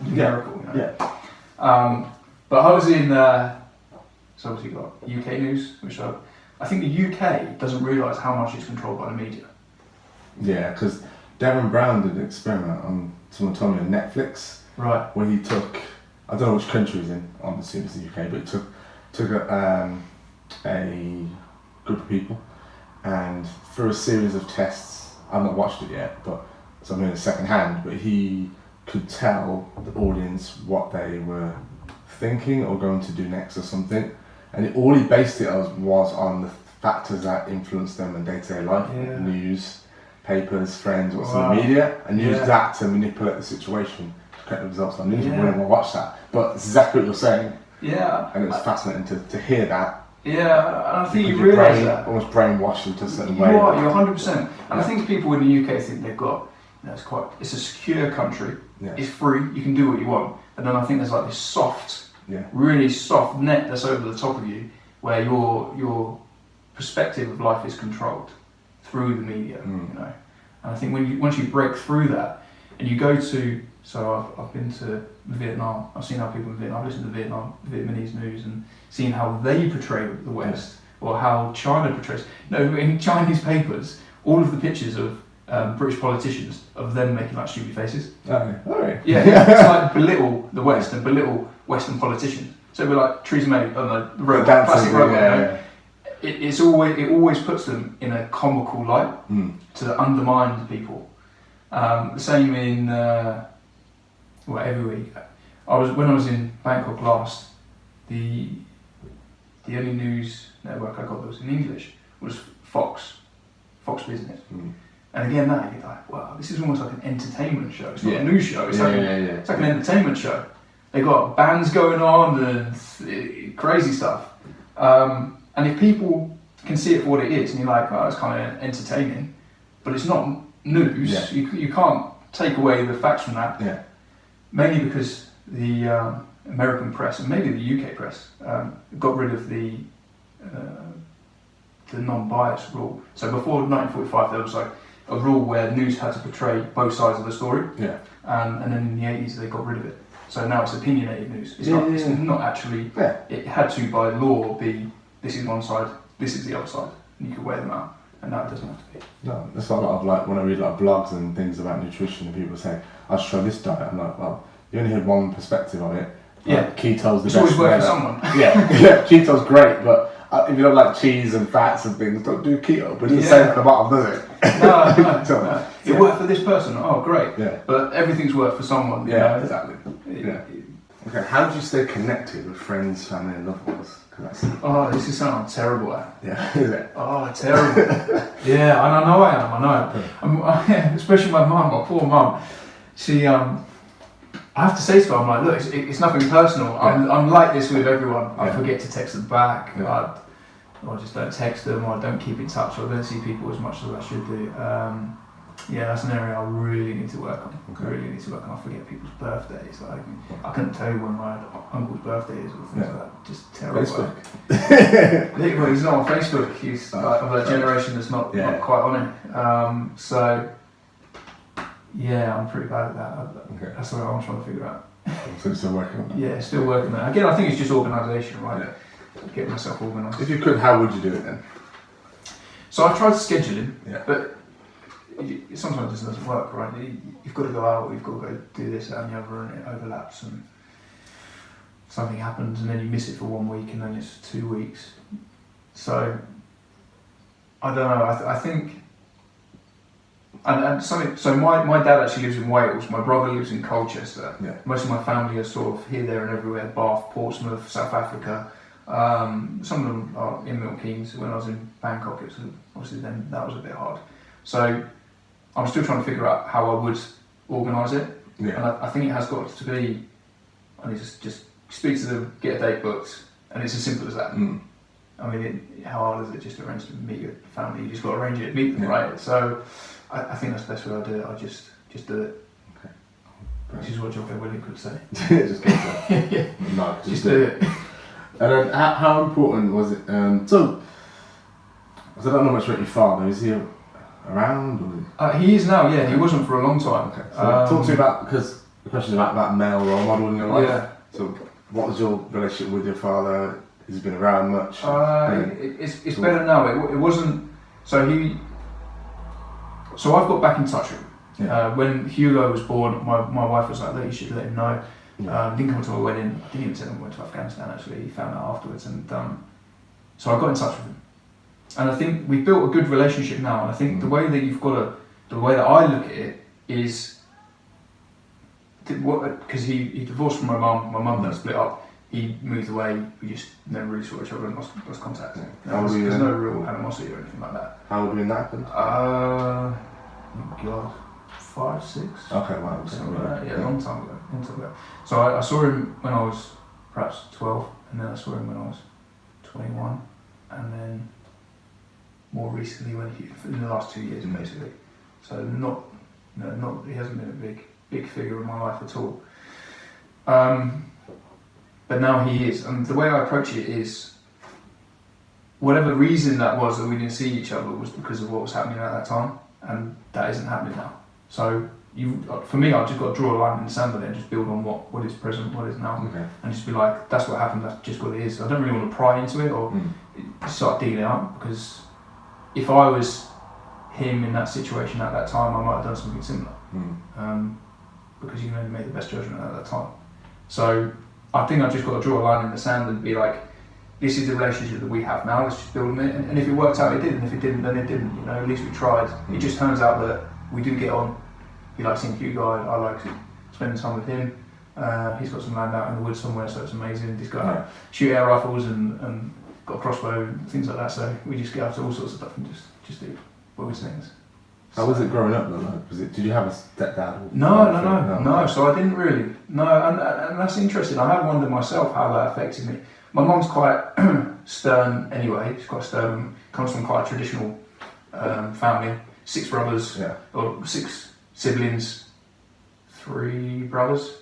numerical. You know? Yeah. But I was in. So obviously got UK news, which I think the UK doesn't realise how much it's controlled by the media. Yeah, because Darren Brown did an experiment on, someone told me, on Netflix. Right. Where he took, I don't know which country he's in, I'm assuming it's the UK, but he took a group of people and through a series of tests, I've not watched it yet, but so I'm hearing it second hand, but he could tell the audience what they were thinking or going to do next or something. And all he based it was on the factors that influenced them in day-to-day life, news, papers, friends, what's in the media, and use that to manipulate the situation to get the results. I didn't really want to watch that, but it's exactly what you're saying. Yeah. And it was fascinating to hear that Yeah, and I think Because you your realise brain that. almost brainwashed into a certain You way. are, you're 100%. And I think people in the UK think they've got, it's a secure country, Yeah. it's free, you can do what you want. And then I think there's like this soft, Yeah. really soft net that's over the top of you, where your perspective of life is controlled through the media, you know. And I think once you break through that, and you go to, so I've been to Vietnam, I've seen how people in Vietnam, I've listened to Vietnamese news and seen how they portray the West, or how China portrays. No, in Chinese papers, all of the pictures of British politicians of them making like stupid faces. Oh, Yeah, to like belittle the West and belittle Western politicians. So we're like Theresa May on the robot, plastic robot. Yeah. It always puts them in a comical light to undermine people. The same in everywhere. When I was in Bangkok last, the only news network I got that was in English was Fox Business. And again, that you're like, wow, this is almost like an entertainment show. It's not a news show. It's it's like an entertainment show. They got bands going on and crazy stuff. And if people can see it for what it is, and you're like, oh, it's kind of entertaining, but it's not news. Yeah. You can't take away the facts from that. Yeah. Mainly because the American press and maybe the UK press got rid of the non-bias rule. So before 1945, there was like a rule where news had to portray both sides of the story. Yeah. And then in the 80s, they got rid of it. So now it's opinionated news. It's not actually. Yeah. It had to by law be this is one side, this is the other side, and you could weigh them out. And now it doesn't have to be. No, that's why a lot of like when I read like blogs and things about nutrition, and people say, "I should try this diet." I'm like, well, you only had one perspective on it. Like, keto's the it's best. always worked way. for someone. Yeah, keto's great, but if you don't like cheese and fats and things, don't do keto. But it doesn't say at the bottom, does it? No. It worked for this person. Oh, great. Yeah. But everything's worked for someone. Yeah, you know? exactly. Okay, how do you stay connected with friends, family, and loved ones? Oh, this is sounding terrible. Yeah, is it? Oh, terrible. Yeah, and I know I am. Especially my mum, my poor mum. She, I have to say to her, I'm like, look, it's nothing personal. I'm like this with everyone. I forget to text them back. I just don't text them, or I don't keep in touch, or I don't see people as much as I should do. That's an area I really need to work on. I really need to work on. I forget people's birthdays. Like, I couldn't tell you when my uncle's birthday is or things like that. Just terrible. Facebook. Well, he's not on Facebook. He's like of a generation that's not quite on it. So I'm pretty bad at that. That's what I'm trying to figure out. So you're still working on that? Yeah, still working on that. Again, I think it's just organisation, right? Get myself organised. If you could, how would you do it then? So I tried scheduling, but sometimes it doesn't work, right? You've got to go out, you've got to go do this, that and the other, and it overlaps, and something happens, and then you miss it for 1 week, and then it's 2 weeks. So I don't know. I think, and something. So my dad actually lives in Wales. My brother lives in Colchester. Yeah. Most of my family are sort of here, there, and everywhere. Bath, Portsmouth, South Africa. Some of them are in Milton Keynes. When I was in Bangkok, it was obviously then that was a bit hard. So I'm still trying to figure out how I would organise it. Yeah. And I think it has got to be. I need to just speak to them, get a date booked, and it's as simple as that. I mean, how hard is it just to arrange to meet your family? You just got to arrange it to meet them, right? So I think that's the best way I do it. I just do it. Okay. Which is what Guy Billingham could say. Just go for it. No, just do it. And then how important was it? So I don't know much about your father. Is he around? Or? He is now, yeah. He wasn't for a long time. Okay. So talk to me about, because the question is about that male role model in your life. Yeah. So what was your relationship with your father? Has he been around much? It's better now. It wasn't. So I've got back in touch with him. Yeah. When Hugo was born, my wife was like, look, you should let him know. Didn't come to my wedding. I didn't even tell him I went to Afghanistan, actually. He found out afterwards. And so I got in touch with him. And I think we've built a good relationship now. And I think the way that I look at it is, because he divorced from my mum then split up. He moved away. We just never really saw each other and lost contact. There's no real animosity or anything like that. How old were you when that happened? Oh God, 5, 6. Okay, wow. Yeah, a long time ago. So I saw him when I was perhaps 12, and then I saw him when I was 21. and then more recently in the last 2 years basically. So not he hasn't been a big figure in my life at all. But now he is, and the way I approach it is, whatever reason that was that we didn't see each other was because of what was happening at that time, and that isn't happening now. So for me, I've just got to draw a line in the sand and just build on what is present, what is now, and just be like, that's what happened, that's just what it is. I don't really want to pry into it or start digging it out, because if I was him in that situation at that time, I might have done something similar, because you can only make the best judgment at that time. So I think I've just got to draw a line in the sand and be like, this is the relationship that we have now, let's just build on it, and if it worked out, it did, and if it didn't, then it didn't, you know, at least we tried. It just turns out that we do get on. He likes seeing Hugo, I like spending time with him. He's got some land out in the woods somewhere, so it's amazing. He's got shoot air rifles and got a crossbow and things like that, so we just get up to all sorts of stuff and just do weird things. How was it growing up though? Like, did you have a stepdad? No. So I didn't really. No, and that's interesting. I have wondered myself how that affected me. My mum's quite stern anyway. She's quite stern. Comes from quite a traditional family. 6 brothers, or 6 siblings, 3 brothers.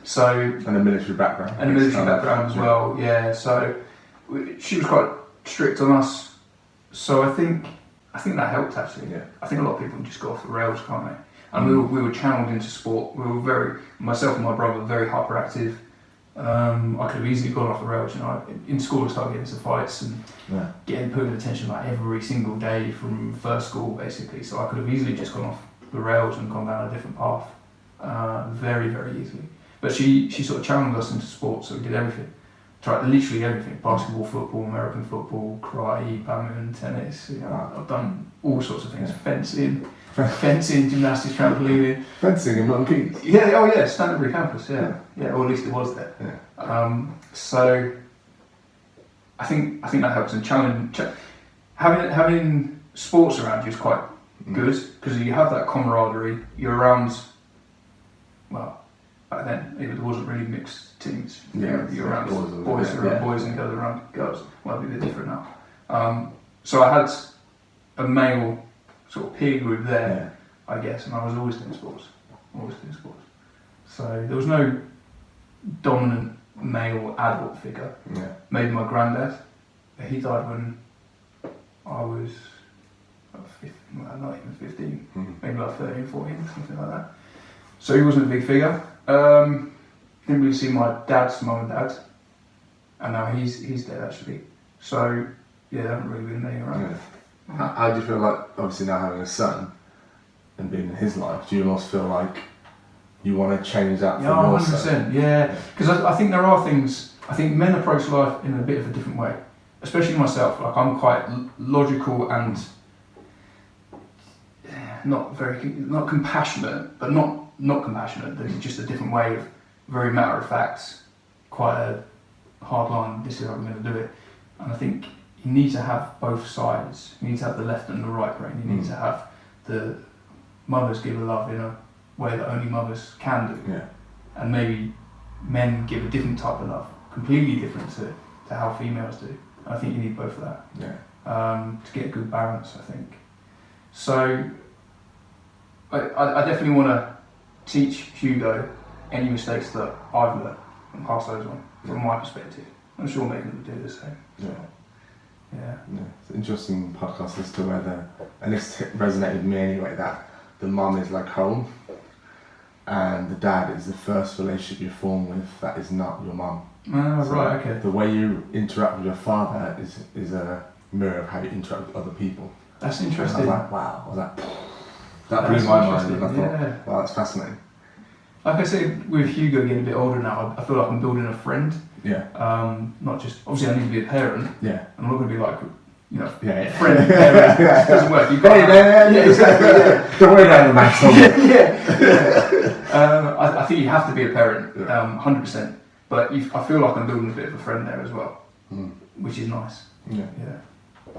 So and a military background. As well. Yeah. So she was quite strict on us. So I think that helped actually. Yeah. I think a lot of people just go off the rails, can't they? And we were channeled into sport. We were myself and my brother, very hyperactive. I could have easily gone off the rails, you know. In school I started getting into fights and getting put in attention like every single day from first school basically. So I could have easily just gone off the rails and gone down a different path, very, very easily. But she sort of channeled us into sports, so we did everything. Tried literally everything: basketball, football, American football, karate, badminton, tennis. You know, I've done all sorts of things. Fencing, gymnastics, trampolining. Fencing in Milton Keynes? Yeah, Stantonbury campus, yeah, or at least it was there. Yeah. So I think that helps, and having sports around you is quite good, because you have that camaraderie. You're around, well, back then there wasn't really mixed teams. You're around boys and girls around girls. Well, it'd be a bit different now. So I had a male sort of peer group there, I guess, and I was always doing sports. So there was no dominant male adult figure. Yeah. Maybe my granddad. He died when I was not even 15, maybe like 13, 14, something like that. So he wasn't a big figure. Didn't really see my dad's mum and dad, and now he's dead actually. So yeah, they haven't really been there around. Yeah. How do you feel like, obviously now having a son and being in his life, do you almost feel like you want to change that for your son? 100%, yeah. Because I think there are things, I think men approach life in a bit of a different way, especially myself. Like I'm quite logical and not compassionate, but not compassionate. There's just a different way of very matter of fact, quite a hard line, this is how I'm going to do it. And I think you need to have both sides. You need to have the left and the right brain. You need to have the mothers give a love in a way that only mothers can do. Yeah. And maybe men give a different type of love, completely different to how females do. And I think you need both of that. Yeah. To get a good balance, I think. So I definitely want to teach Hugo any mistakes that I've learned and pass those on from my perspective. I'm sure Megan will do the same. So. Yeah. It's an interesting podcast as to whether, and this resonated with me anyway, that the mum is like home and the dad is the first relationship you form with that is not your mum. Oh, so right, okay. The way you interact with your father is a mirror of how you interact with other people. That's interesting. And I was like, wow, that blew my mind, and I thought, wow, that's fascinating. Like I said, with Hugo getting a bit older now, I feel like I'm building a friend. Yeah. Not just, obviously I need to be a parent. Yeah. I'm not going to be like, you know, friend, parent. It doesn't work. You've got yeah, exactly. Yeah. Don't worry about the maths. I think you have to be a parent, 100%. But I feel like I'm building a bit of a friend there as well, which is nice. Yeah.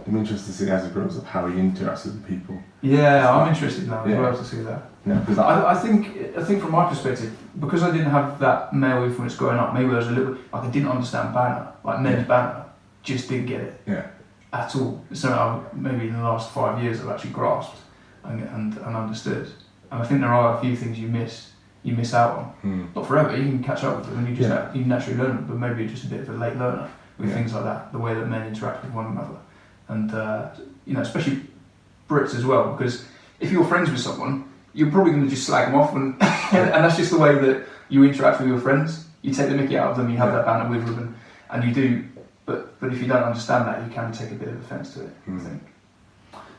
I'm interested to see as it grows up how he interacts with the people. Yeah, I'm interested now as well to see that. Yeah, because I think from my perspective, because I didn't have that male influence growing up, maybe I was a little, like I didn't understand banter, like men's banter. just didn't get it. Yeah. At all. So maybe in the last 5 years I've actually grasped and understood. And I think there are a few things you miss out on. Not forever, you can catch up with them and you naturally learn them, but maybe you're just a bit of a late learner with things like that, the way that men interact with one another. And especially Brits as well, because if you're friends with someone, you're probably going to just slag them off and that's just the way that you interact with your friends. You take the mickey out of them, you have that banter with them, and you do. But if you don't understand that, you can take a bit of offence to it, I think.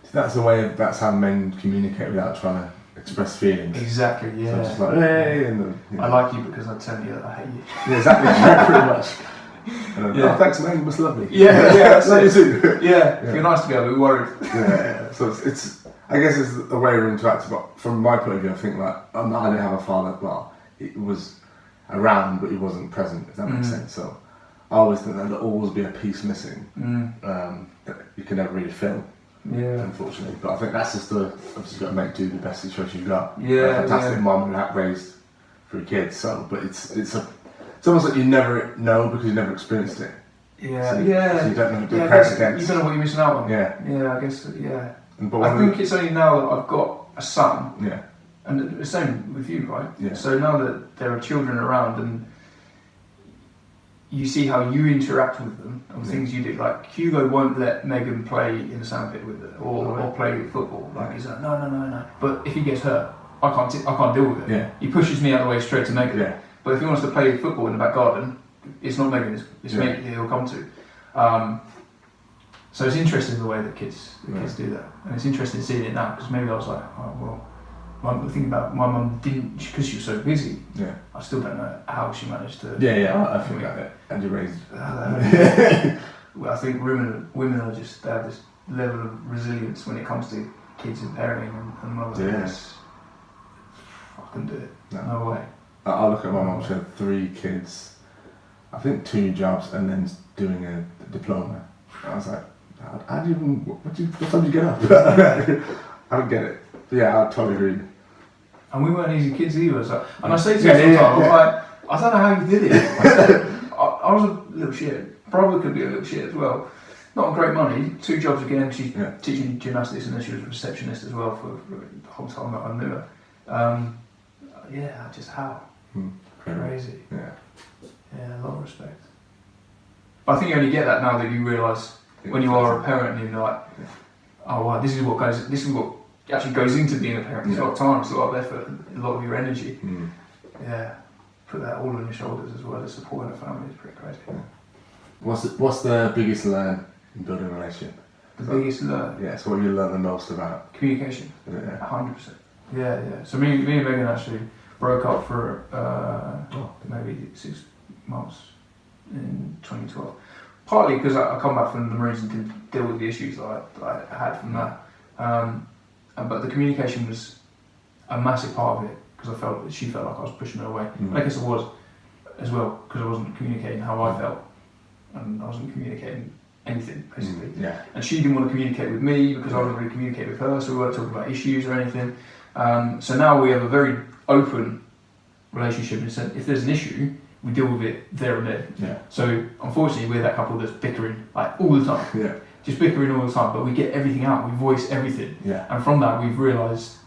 So that's how men communicate without trying to express feelings. Exactly, yeah. So just like, hey, and then, I like you because I tell you that I hate you. Yeah, exactly, pretty much. And then, oh, thanks man, you must love me. Yeah, that's love you too. Yeah, if you're nice together, we're worried. Yeah. So it's I guess it's a way we're interacting, but from my point of view, I think like, I didn't have a father, well, it was around, but he wasn't present, if that makes sense. So I always think that there'll always be a piece missing that you can never really fill, unfortunately. But I think that's just obviously got to make do the best situation you've got. Yeah, a fantastic mum who raised 3 kids. So, but it's almost like you never know because you never experienced it. Yeah, so yeah. So you don't know the You don't know what you're missing out on. Yeah, I guess. Yeah. But I think it's only now that I've got a son. Yeah. And the same with you, right? Yeah. So now that there are children around and you see how you interact with them and things you do, like Hugo won't let Megan play in the sandpit with her or play football. Like he's like, no. But if he gets hurt, I can't deal with it. Yeah. He pushes me out of the way straight to Megan. Yeah. But if he wants to play football in the back garden, it's not Megan, it's me he'll come to. So it's interesting the way that kids do that, and it's interesting seeing it now because maybe I was like, oh well. The thing about my mum didn't, because she was so busy. Yeah. I still don't know how she managed to. I think that. And you raised. Well, I think women are just they have this level of resilience when it comes to kids and parenting and mothers. Yes. I couldn't do it. No way. I look at my mum. She had 3 kids, I think 2 jobs, and then doing a diploma. I was like, how do you even? What time do you get up? I don't get it. Yeah, I totally agree. And we weren't easy kids either. So, and I say to you sometimes, I'm like, I don't know how you did it. I was a little shit. Probably could be a little shit as well. Not great money. 2 jobs again. She's teaching gymnastics, and then she was a receptionist as well for the whole time that I knew her. Just how crazy. Yeah, a lot of respect. But I think you only get that now that you realise when you are a parent, and you're like, oh wow, this is what actually goes into being a parent. It's a lot of time, it's a lot of effort, a lot of your energy. Yeah, put that all on your shoulders as well as supporting a family is pretty crazy. What's the biggest learn in building a relationship? The biggest learn? Yeah, so what you learn the most about? Communication. 100%. Yeah. So me and Megan actually broke up for maybe 6 months in 2012. Partly because I come back from the Marines and didn't deal with the issues that I had from that. But the communication was a massive part of it because she felt like I was pushing her away. And I guess I was as well because I wasn't communicating how I felt and I wasn't communicating anything basically. And she didn't want to communicate with me because I wouldn't really communicate with her, so we weren't talking about issues or anything. So now we have a very open relationship. If there's an issue, we deal with it there and then. So unfortunately, we're that couple that's bickering like all the time. Just bickering all the time, but we get everything out. We voice everything, and from that, we've realised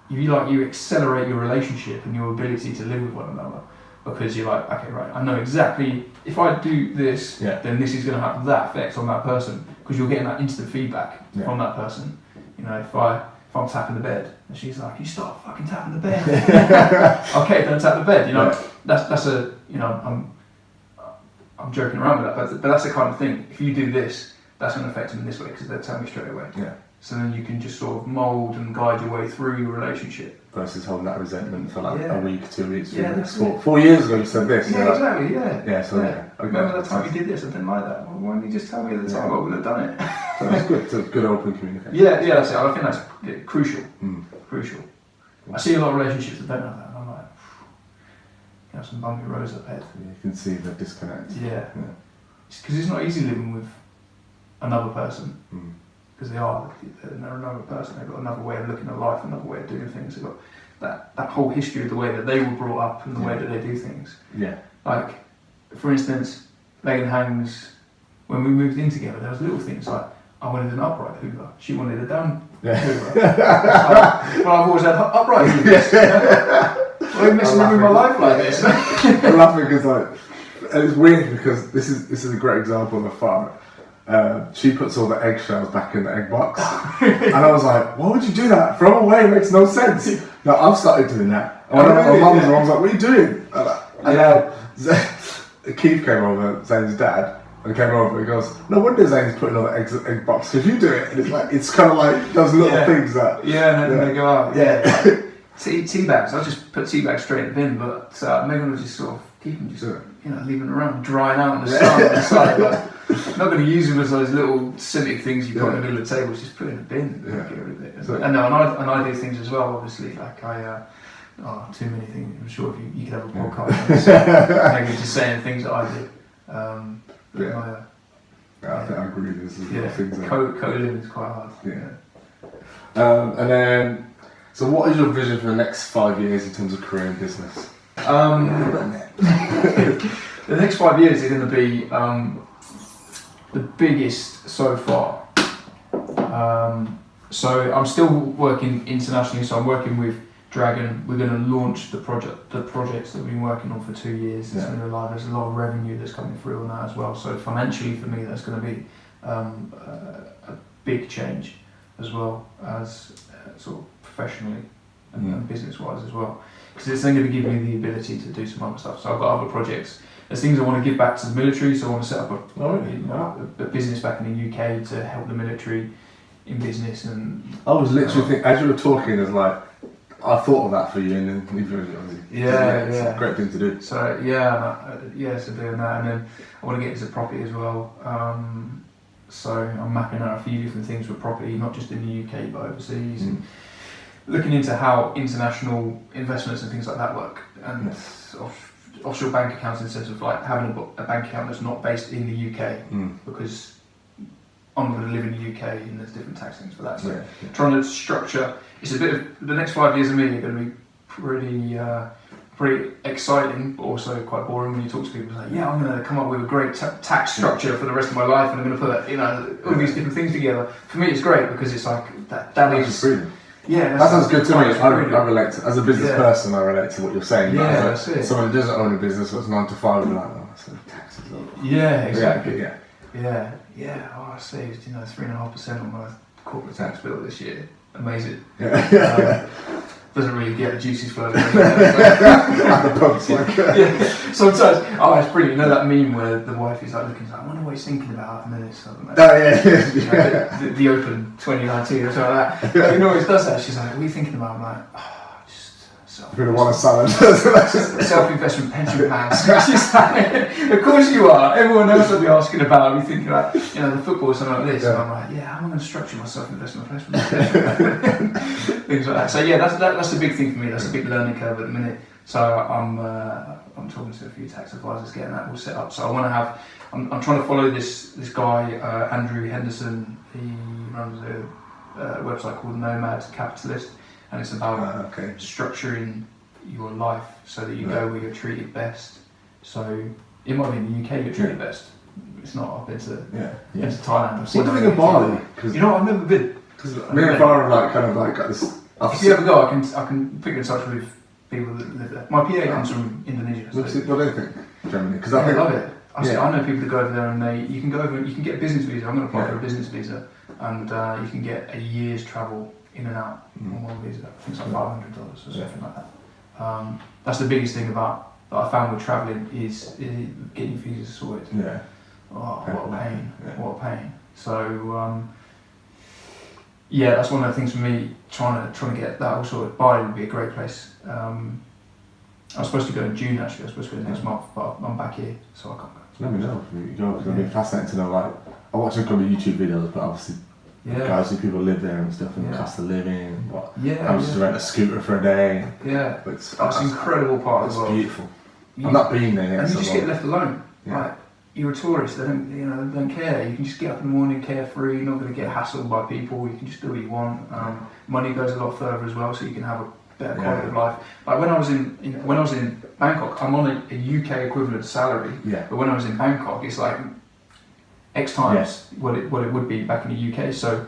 you accelerate your relationship and your ability to live with one another because you're like, okay, right, I know exactly if I do this, then this is going to have that effect on that person because you're getting that instant feedback from that person. You know, if I'm tapping the bed and she's like, you stop fucking tapping the bed. Okay, don't tap the bed. You know, that's a I'm joking around with that, but that's the kind of thing. If you do this, that's going to affect them in this way because they'll tell me straight away. So then you can just sort of mould and guide your way through your relationship. Versus holding that resentment for like a week, 2 weeks, 3 weeks. 4 years ago you said this. Exactly, Okay. Remember that time you did this, I didn't like that. Well, why didn't you just tell me at the time? I would have done it. So that's good, it's good open communication. Yeah, that's it. I think that's crucial. Crucial. I see a lot of relationships that don't have that and I'm like, you have some bumpy roads up ahead. You can see the disconnect. Because it's not easy living with another person. Because they're another person, they've got another way of looking at life, another way of doing things, they've got that whole history of the way that they were brought up and the way that they do things. Like, for instance, Megan hangs when we moved in together, there was little things like I wanted an upright Hoover, she wanted a down Hoover. Well, I've always had upright Hoovers. Why are you messing with my life like this? I'm laughing because and it's weird because this is a great example of a farm. She puts all the eggshells back in the egg box, and I was like, "Why would you do that? Throw them away. It makes no sense." No, I've started doing that. And when my mum's like, "What are you doing?" And Keith came over, Zane's dad, and came over and goes, "No wonder Zane's putting all the eggs in the egg box because you do it." And it's kind of like those little things that and then they go out. Tea bags. I just put tea bags straight in the bin, but Megan will just sort of keep them, leaving them around, drying out in the sun on the side. Like, I'm not going to use them as those little cynic things you put in the middle of the table. Just put it in the bin and get rid of it. And I do things as well. Obviously, like too many things. I'm sure if you could have a podcast, maybe just saying things that I do. I think I agree with this. There's things co-living is quite hard. And then, so what is your vision for the next 5 years in terms of career and business? The next 5 years are going to be the biggest so far. So I'm still working internationally. So I'm working with Dragon. We're going to launch the projects that we've been working on for 2 years. It's going to be live. There's a lot of revenue that's coming through on that as well. So financially for me, that's going to be a big change as well as sort of professionally and business-wise as well. Because it's then going to give me the ability to do some other stuff. So I've got other projects. There's things I want to give back to the military. So I want to set up a business back in the UK to help the military in business. And I was literally thinking, as you were talking, I was like, I thought of that for you, and then it's a great thing to do. So so doing that, and then I want to get into property as well. So I'm mapping out a few different things with property, not just in the UK but overseas, and looking into how international investments and things like that work, and offshore bank accounts in the sense of like having a bank account that's not based in the UK because I'm going to live in the UK and there's different tax things for that. So trying to structure, it's a bit of, the next 5 years of me are going to be pretty exciting, but also quite boring when you talk to people like, I'm going to come up with a great tax structure for the rest of my life and I'm going to put all these different things together. For me it's great because it's like that is freedom. Yeah, that sounds good to me. I relate to, as a business person, I relate to what you're saying. Yeah, that's it. Someone who doesn't own a business that's 9 to 5, and like, so taxes. Yeah, exactly. Oh, I saved 3.5% on my corporate tax bill this year. Amazing. Doesn't really get the juices flowing. The pubs, Sometimes, it's brilliant. That meme where the wife is like looking, like, I wonder what he's thinking about, and then it's something like the Open 2019 or something like that. He always does that. She's like, what are you thinking about? I'm like, just You're gonna want a salad. Self-investment pension plans. She's like, of course you are. Everyone else will be asking about. I'll be thinking about, the football or something like this. And I'm like, how am I going to structure my self-investment pension? Things like that. So that's a big thing for me. That's a big learning curve at the minute. So I'm talking to a few tax advisors, getting that all set up. So I want to have. I'm trying to follow this guy, Andrew Henderson. He runs a website called Nomad Capitalist. And it's about structuring your life so that you go where you're treated best. So it might be in the UK you're treated best. It's not. I've been to Thailand. What do you think of Bali? I've never been. Because me and Farah have got this. If you ever go, I can put you in touch with people that live there. My PA comes from Indonesia. So. What do you think, Germany? Because I love it. I know people that go over there and you can go over. You can get a business visa. I'm going to apply for a business visa, and you can get a year's travel in and out on one visa. I think it's like $500 or something like that. That's the biggest thing that I found with travelling is getting your visas sorted. What a pain! What a pain! So that's one of the things for me. Trying to get that all sorted. Bali would be a great place. I was supposed to go in June actually. I was supposed to go next month, but I'm back here, so I can't go. Let me know if you go, because it'd be fascinating to know. Like, I watch a couple of YouTube videos, but obviously. Guys who people live there and stuff, and the cost of living, and what happens to rent a scooter for a day. That's an incredible part of the world. It's beautiful. I'm not being there yet. And you just get left alone. Like, you're a tourist, they don't care. You can just get up in the morning carefree, you're not going to get hassled by people, you can just do what you want. Money goes a lot further as well, so you can have a better quality of life. Like when I was in Bangkok, I'm on a UK equivalent salary, but when I was in Bangkok, it's like X times what it would be back in the UK. So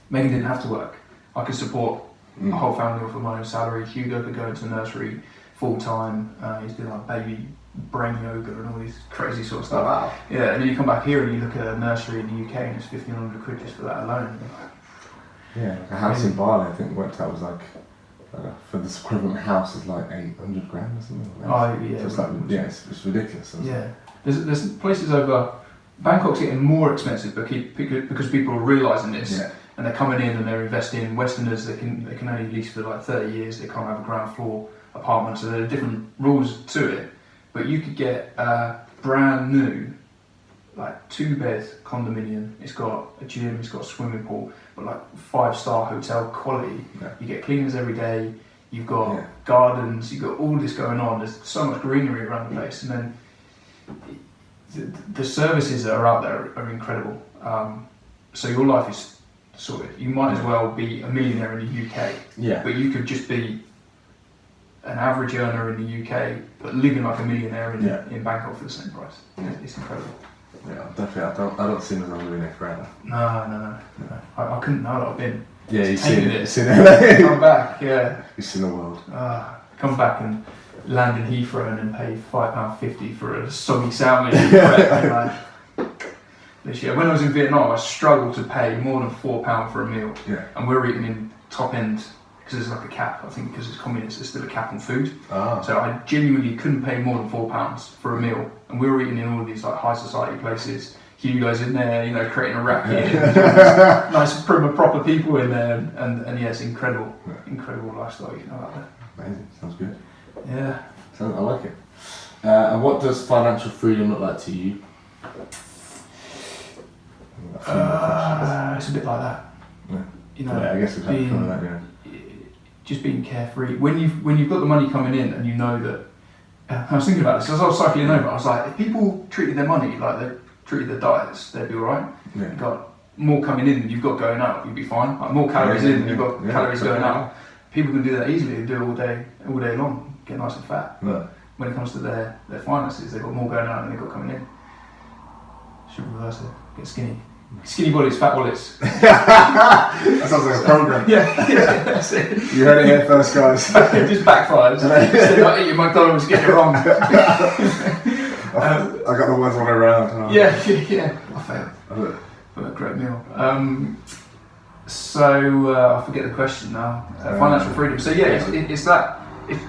Megan didn't have to work. I could support a whole family off of my own salary. Hugo could go into nursery full time. He's doing like baby brain yoga and all these crazy sort of stuff. Oh, wow. Yeah, and then you come back here and you look at a nursery in the UK and it's 1,500 quid just for that alone. Yeah, like a house in Bali, I think worked out was like, for this equivalent house is like 800 grand or something. Oh yeah, so it's like, it's ridiculous. Yeah, there's places over. Bangkok's getting more expensive because people are realising this, and they're coming in and they're investing. Westerners, they can only lease for like 30 years. They can't have a ground floor apartment, so there are different rules to it. But you could get a brand new, like 2-bed condominium. It's got a gym, it's got a swimming pool, but like 5-star hotel quality. Yeah. You get cleaners every day. You've got gardens. You've got all this going on. There's so much greenery around the place, and then the services that are out there are incredible. So your life is sorted. You might as well be a millionaire in the UK, but you could just be an average earner in the UK, but living like a millionaire in Bangkok for the same price. It's incredible. Yeah, definitely. I don't see myself living there forever. No. I couldn't know that I've been. Yeah, you've seen it. Come back, yeah. You've seen the world. Come back and land in Heathrow and then pay £5.50 for a soggy sandwich. This year, when I was in Vietnam, I struggled to pay more than £4 for a meal. Yeah. And we're eating in top end because there's like a cap. I think because it's communist, there's still a cap on food. So I genuinely couldn't pay more than £4 for a meal. And we were eating in all of these like high society places. Hugo's in there, creating a racket. Nice, proper people in there, and it's incredible lifestyle you can have out there. Amazing, sounds good. Yeah. I like it. And what does financial freedom look like to you? It's a bit like that. Yeah. I guess we can't cover that. Yeah. Just being carefree. When you've got the money coming in and you know that. I was thinking about this as I was cycling over. I was like, if people treated their money like they treated their diets, they'd be alright. Yeah. You've got more coming in than you've got going out, you'd be fine. Like more calories in than you've got calories going out. People can do that easily and do it all day long, get nice and fat. But when it comes to their finances, they've got more going out than they've got coming in. Should reverse it. Get skinny. Skinny bodies, fat wallets. That sounds like a program. Yeah, that's it. You heard it here first, guys. It just backfires. Instead of eating McDonald's, get it wrong. I got the words all the way around. Yeah. I failed. But a great meal. I forget the question now. Financial freedom. So it's that.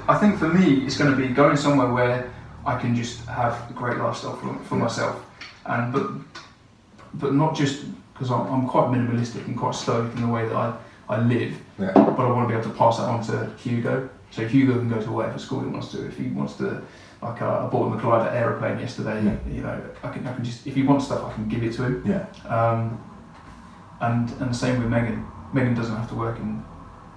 I think for me, it's going to be going somewhere where I can just have a great lifestyle for myself, but not just because I'm quite minimalistic and quite stoic in the way that I live. Yeah. But I want to be able to pass that on to Hugo. So Hugo can go to whatever school he wants to. If he wants to, like I bought him a glider aeroplane yesterday. Yeah. I can just, if he wants stuff, I can give it to him. Yeah. And the same with Megan. Megan doesn't have to work in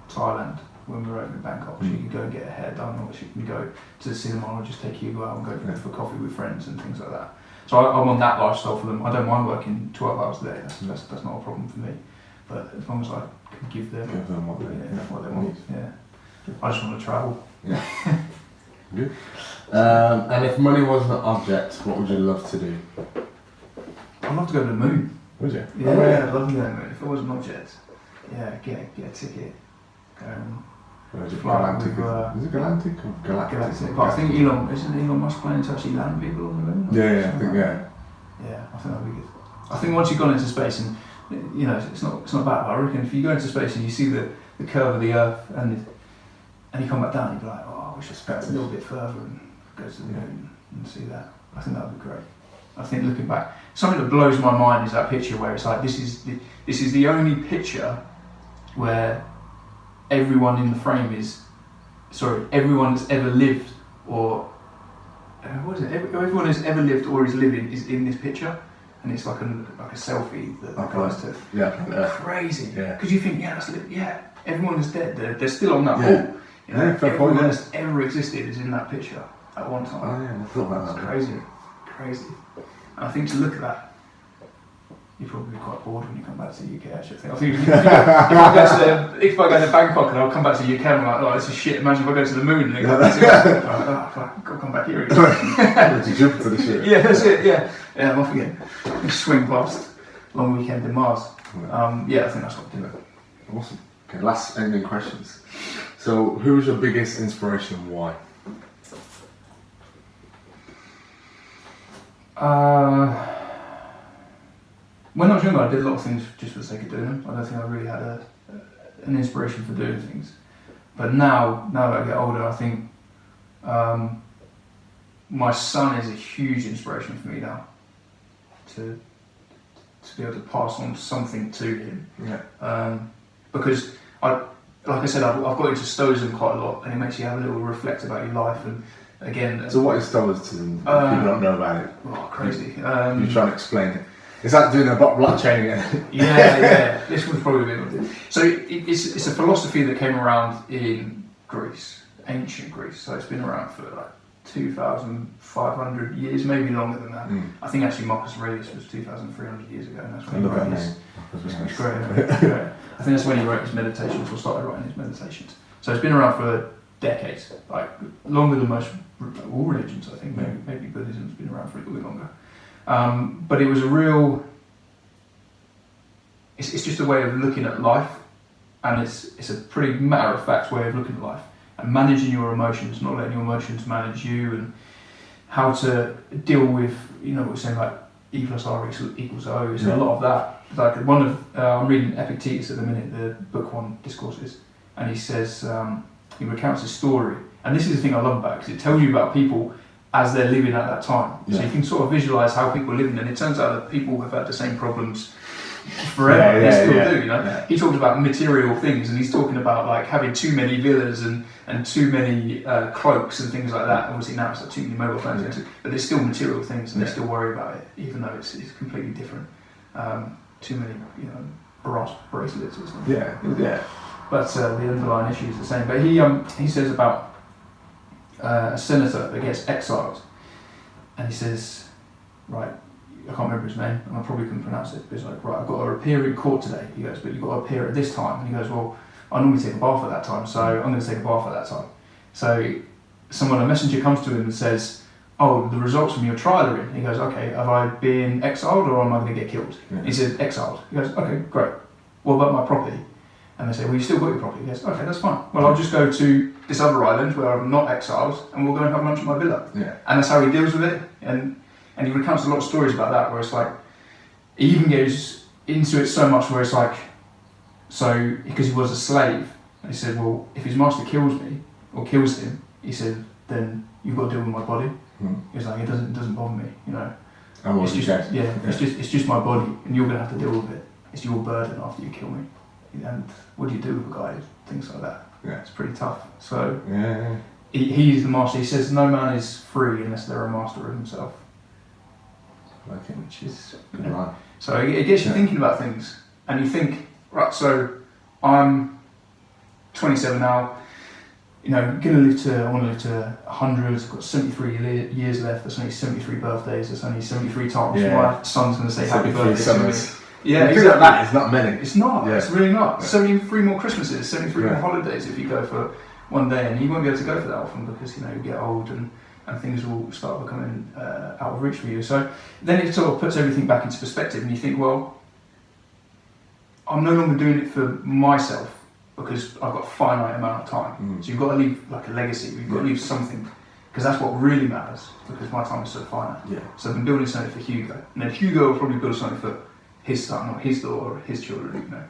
Thailand when we're over in Bangkok. She can go and get her hair done, or she can go to the cinema, or just take Hugo out and go for coffee with friends and things like that. So I'm on that lifestyle for them. I don't mind working 12 hours a day. That's not a problem for me. But as long as I can give them what they want. Yeah. I just want to travel. Yeah. Good. And if money wasn't an object, what would you love to do? I'd love to go to the moon. Would you? Yeah, I'd love to go to the moon. If it was an object, get a ticket. Is it Galactic or Galactic? But I think Elon Musk planning to actually land people on the moon? Yeah, I think Yeah, I think that'd be good. I think once you've gone into space and it's not bad. I reckon if you go into space and you see the curve of the Earth and you come back down, you'd be like, I wish I spent a little bit further and go to the moon and see that. I think that would be great. I think looking back, something that blows my mind is that picture where it's like this is the only picture where everyone in the frame everyone that's ever lived or everyone who's ever lived or is living is in this picture, and it's like a selfie that the guys took. Yeah, crazy. Yeah, because you think everyone that's dead, they're still on that wall. Everyone that's ever existed is in that picture at one time. Oh yeah, I thought about that. It's crazy. And I think to look at that, you'll probably be quite bored when you come back to the UK. Actually, I think if I go to Bangkok and I'll come back to the UK, I'm like, this is shit. Imagine if I go to the moon and then come back to I've got to come back here again. To Jupiter this year. Yeah, that's it. Yeah, Yeah, I'm off again. Swing past long weekend in Mars. Yeah, I think that's what I do. Awesome. Okay, last ending questions. So, who's your biggest inspiration and why? When I was younger, I did a lot of things just for the sake of doing them. I don't think I really had an inspiration for doing things. But now that I get older, I think my son is a huge inspiration for me now. To be able to pass on something to him. Yeah. Because like I said, I've got into Stoicism quite a lot, and it makes you have a little reflect about your life. And again, so what is Stoicism? People don't know about it. Oh, crazy! You try to explain it. Is that doing a blockchain again? yeah. This was probably a bit. So it's a philosophy that came around in Greece, ancient Greece. So it's been around for like 2,500 years, maybe longer than that. I think actually Marcus Aurelius was 2,300 years ago, and that's when he wrote his. It's great. I think that's when he wrote his meditations, or started writing his meditations. So it's been around for decades, like longer than most all religions. I think maybe Buddhism's been around for a little bit longer. But it was a real. It's just a way of looking at life, and it's a pretty matter of fact way of looking at life. And managing your emotions, not letting your emotions manage you, and how to deal with, what we're saying, like E plus R equals O. So a lot of that. Like I'm reading Epictetus at the minute, the book 1 Discourses, and he says, he recounts his story. And this is the thing I love about it, because it tells you about people as they're living at that time. So you can sort of visualise how people are living, and it turns out that people have had the same problems forever. They still do, Yeah. He talked about material things, and he's talking about like having too many villas and too many cloaks and things like that. Obviously now it's like too many mobile phones, but there's still material things, and they still worry about it, even though it's completely different. Too many, brass bracelets or something. Yeah. But the underlying issue is the same. But he says about a senator that gets exiled, and he says, right, I can't remember his name, and I probably couldn't pronounce it, but he's like, right, I've got to appear in court today. He goes, but you've got to appear at this time. And he goes, well, I normally take a bath at that time, so I'm going to take a bath at that time. So a messenger comes to him and says, oh, the results from your trial are in. He goes, okay, have I been exiled or am I going to get killed? He said, exiled. He goes, okay, great. What about my property? And they say, well, you still got your property. He goes, okay, that's fine. Well, I'll just go to this other island where I'm not exiled, and we'll go and have lunch at my villa. Yeah. And that's how he deals with it. And he recounts a lot of stories about that, where it's like, he even goes into it so much where it's like, so, because he was a slave, and he said, well, if his master kills me, or kills him, he said, then you've got to deal with my body. He's like, it doesn't bother me, It's just my body, and you're going to have to deal with it. It's your burden after you kill me. And what do you do with a guy? Things like that. Yeah. It's pretty tough. So he's the master. He says no man is free unless they're a master of himself. Okay. Which is right. So it gets you thinking about things, and you think, right, so I'm 27 now. I want to live to 100. I've got 73 years left. There's only 73 birthdays. There's only 73 times my son's going to say happy birthday to me. Yeah, exactly. Like that, it's not many. It's not. Yeah. It's really not. Yeah. 73 more Christmases, 73 more holidays if you go for one day, and you won't be able to go for that often because you get old and things will start becoming out of reach for you. So then it sort of puts everything back into perspective, and you think, well, I'm no longer doing it for myself because I've got a finite amount of time. So you've got to leave like a legacy. You've got to leave something, because that's what really matters. Because my time is so finite. Yeah. So I've been building something for Hugo, and then Hugo will probably build something for his son or his daughter or his children.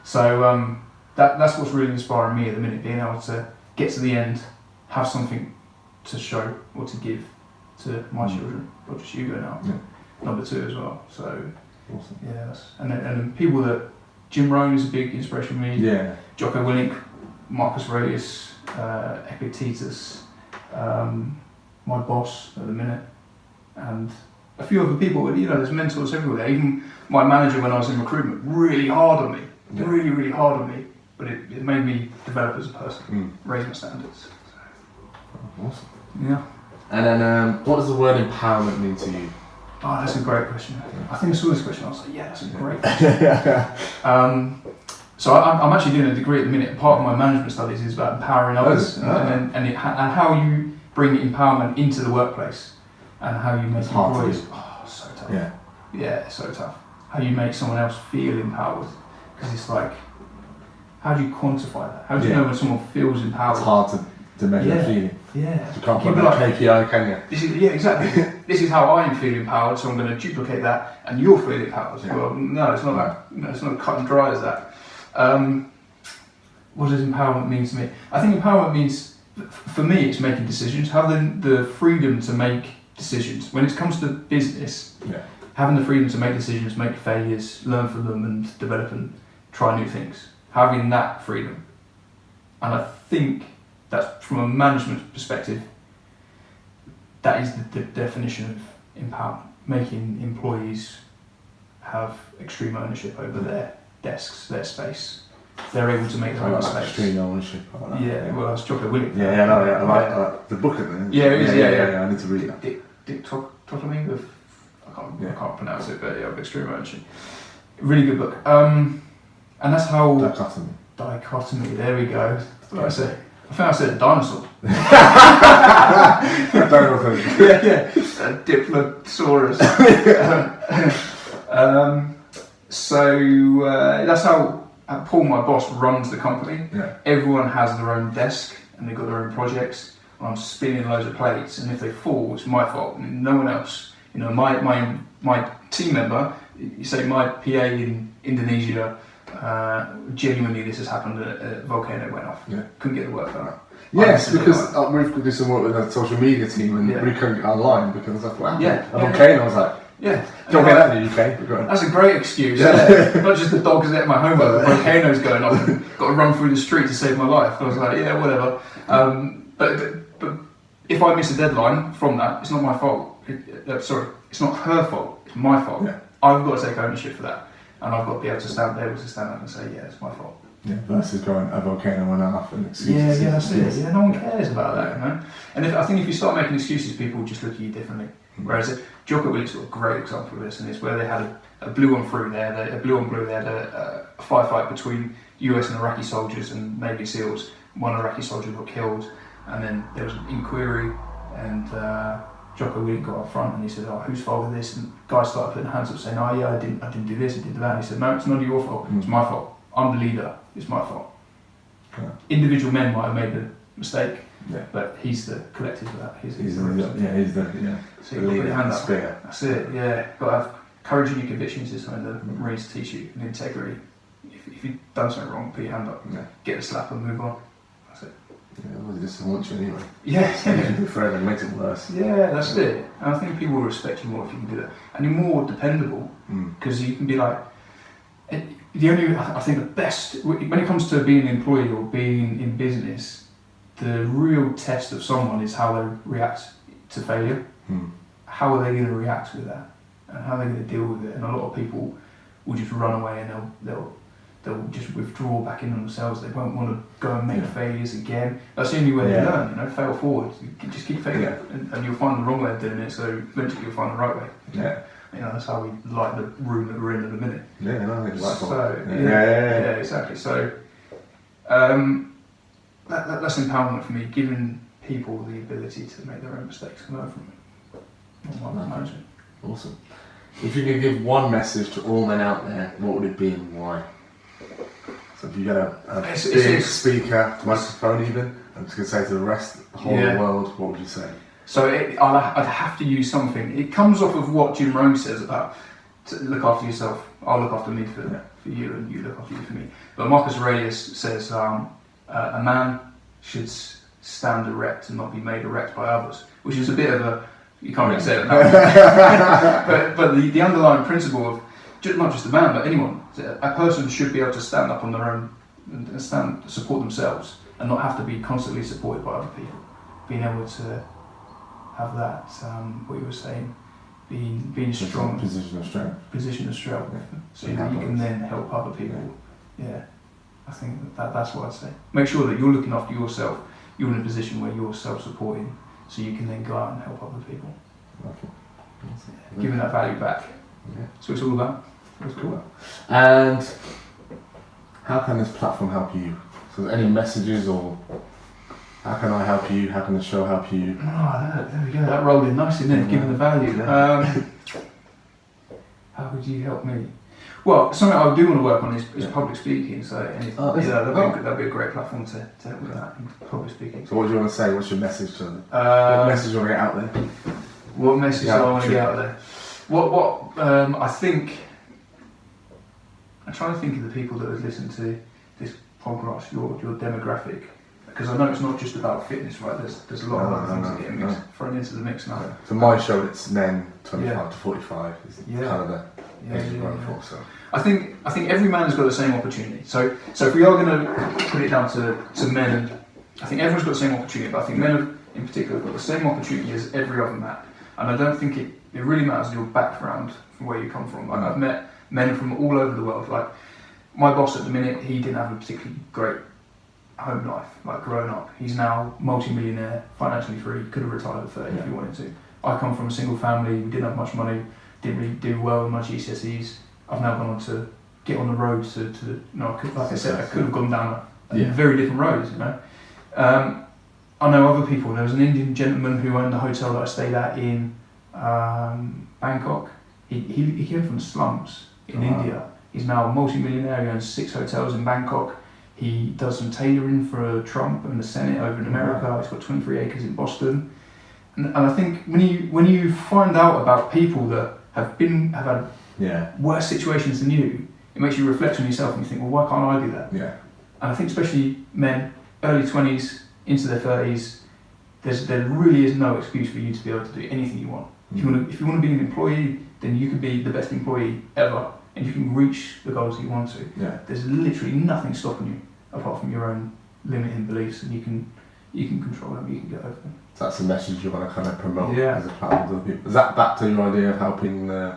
So that's what's really inspiring me at the minute, being able to get to the end, have something to show or to give to my children, not just Hugo now, number 2 as well. So awesome. Yeah, and then people that Jim Rohn is a big inspiration for me. Yeah. Jocko Willink, Marcus Aurelius, Epictetus, my boss at the minute, and a few other people. There's mentors everywhere. Even my manager when I was in recruitment, really hard on me, really, really hard on me. But it made me develop as a person, raise my standards. So. Awesome. Yeah. And then, what does the word empowerment mean to you? Oh, that's a great question. I think I saw this question. I was like, yeah, that's a great question. So I'm actually doing a degree at the minute. Part of my management studies is about empowering others, and how you bring empowerment into the workplace, and how you make employees. Oh, so tough. tough. Yeah. Yeah, it's so tough. How you make someone else feel empowered, because it's like, how do you quantify that? How do you know when someone feels empowered? It's hard to measure a feeling. Yeah. You can't put that KPI, can you? Exactly. This is how I'm feeling empowered, so I'm going to duplicate that, and you're feeling empowered. Yeah. Well, no, it's not that. It's not cut and dry as that. What does empowerment mean to me? I think empowerment means, for me, it's making decisions, having the freedom to make decisions. When it comes to business, having the freedom to make decisions, make failures, learn from them, and develop and try new things. Having that freedom, and I think that's, from a management perspective, that is the definition of empowerment. Making employees have extreme ownership over their desks, their space. They're able to make their own space. Extreme ownership. Yeah, well, that's Guy Billingham. I like the book at the end. Yeah, it is, yeah. I need to read that. Dichotomy of, I can't pronounce it, but yeah, of extreme ownership. Really good book. And that's how... Dichotomy, there we go. What did I say? I think I said dinosaur. Diplosaurus. So that's how Paul, my boss, runs the company. Yeah. Everyone has their own desk and they've got their own projects. And I'm spinning loads of plates, and if they fall, it's my fault. I mean, no one else. You know, my team member. You say my PA in Indonesia. Genuinely, this has happened. A volcano went off. Yeah. Couldn't get the work done. Yes, because we've got some work with a social media team, and we couldn't get online because that's what happened. Yeah. A volcano was like. Yeah. Don't get that in the UK. That's a great excuse. Not just the dogs at my homework, the volcano's going off, and got to run through the street to save my life. I was like, yeah, whatever. But if I miss a deadline from that, it's not my fault. It's not her fault. It's my fault. Yeah. I've got to take ownership for that, and I've got to be able to stand up and say, yeah, it's my fault. Yeah, versus going, a volcano went off and excuses. Yeah, that's it. Yeah, no one cares about that, you know. And I think if you start making excuses, people just look at you differently. Whereas Jocko Willick's got a great example of this, and it's where they had a blue on blue. They had a firefight between US and Iraqi soldiers and Navy SEALs. One Iraqi soldier got killed, and then there was an inquiry, and Jocko Willick got up front and he said, "Oh, whose fault is this?" And guys started putting hands up, saying, "Oh yeah, I didn't do this, I did that." And he said, "No, it's not your fault. It's my fault. I'm the leader. It's my fault." Yeah. Individual men might have made a mistake. Yeah. But he's the collective of that. He's the So leader. you've got to put your hand up. That's it. Yeah, got to have courage in your convictions. Is something the Marines teach you. And integrity. If you've done something wrong, put your hand up. Yeah. Get a slap and move on. That's it. Yeah, well, they just want you anyway. Yeah. You do forever and makes it worse. Yeah, that's it. And I think people will respect you more if you can do that. And you're more dependable because you can be like. I think the best when it comes to being an employee or being in business. The real test of someone is how they react to failure. How are they going to react with that, and how are they going to deal with it? And a lot of people will just run away and they'll just withdraw back in themselves. They won't want to go and make failures again. That's the only way they learn. You know, fail forward. You just keep failing, and you'll find the wrong way of doing it. So eventually you'll find the right way. Yeah. You know, that's how we like the room that we're in at the minute. Yeah, no, I think it's yeah, exactly. So. That's empowerment for me, giving people the ability to make their own mistakes and learn from it. Awesome. If you could give one message to all men out there, what would it be and why? So if you get a big speaker, microphone even, I'm just going to say to the whole world, what would you say? So I'd have to use something. It comes off of what Jim Rohn says about to look after yourself. I'll look after me for you, and you look after you for me. But Marcus Aurelius says, a man should stand erect and not be made erect by others, which is a bit of a, you can't really say it now. but the underlying principle of not just a man but anyone, a person should be able to stand up on their own and support themselves and not have to be constantly supported by other people. Being able to have that, what you were saying, being strong, position of strength, so that you can then help other people. Yeah. I think that's what I'd say. Make sure that you're looking after yourself. You're in a position where you're self-supporting, so you can then go out and help other people. Giving that value back. Yeah. So it's all about. That's cool. And how can this platform help you? So any messages or how can I help you? How can the show help you? Oh, there we go. That rolled in nicely, didn't it? Giving the value. How could you help me? Well, something I do want to work on is public speaking. So that'd be a great platform to help with that, public speaking. So what do you want to say? What's your message to them? What message do you want to get out there? What message do I want to get out there? I think, I'm trying to think of the people that would listen to this podcast, your demographic, because I know it's not just about fitness, right? There's a lot of other things that get thrown into the mix now. For my show, it's men 25 to 45 is kind of the age of growth for. So I think every man has got the same opportunity. So if we are going to put it down to men, I think everyone's got the same opportunity, but I think men in particular have got the same opportunity as every other man. And I don't think it really matters your background from where you come from. Like I've met men from all over the world. Like my boss at the minute, he didn't have a particularly great home life, like growing up. He's now multi-millionaire, financially free, could have retired at 30 if he wanted to. I come from a single family, we didn't have much money, didn't really do well in my GCSEs. I've now gone on to get on the road like I said, I could have gone down a very different roads, you know. I know other people. There was an Indian gentleman who owned the hotel that I stayed at in Bangkok. He came from the slums in India. He's now a multi-millionaire. He owns 6 hotels in Bangkok. He does some tailoring for Trump and the Senate over in America. He's got 23 acres in Boston. And I think when you find out about people that have had worse situations than you, it makes you reflect on yourself and you think, well, why can't I do that? Yeah. And I think especially men, early 20s into their 30s, there really is no excuse for you to be able to do anything you want. Mm-hmm. If you want to be an employee, then you can be the best employee ever, and you can reach the goals that you want to. Yeah. There's literally nothing stopping you apart from your own limiting beliefs, and you can control them. You can get over them. So that's the message you want to kind of promote as a platform to other people. Is that back to your idea of helping the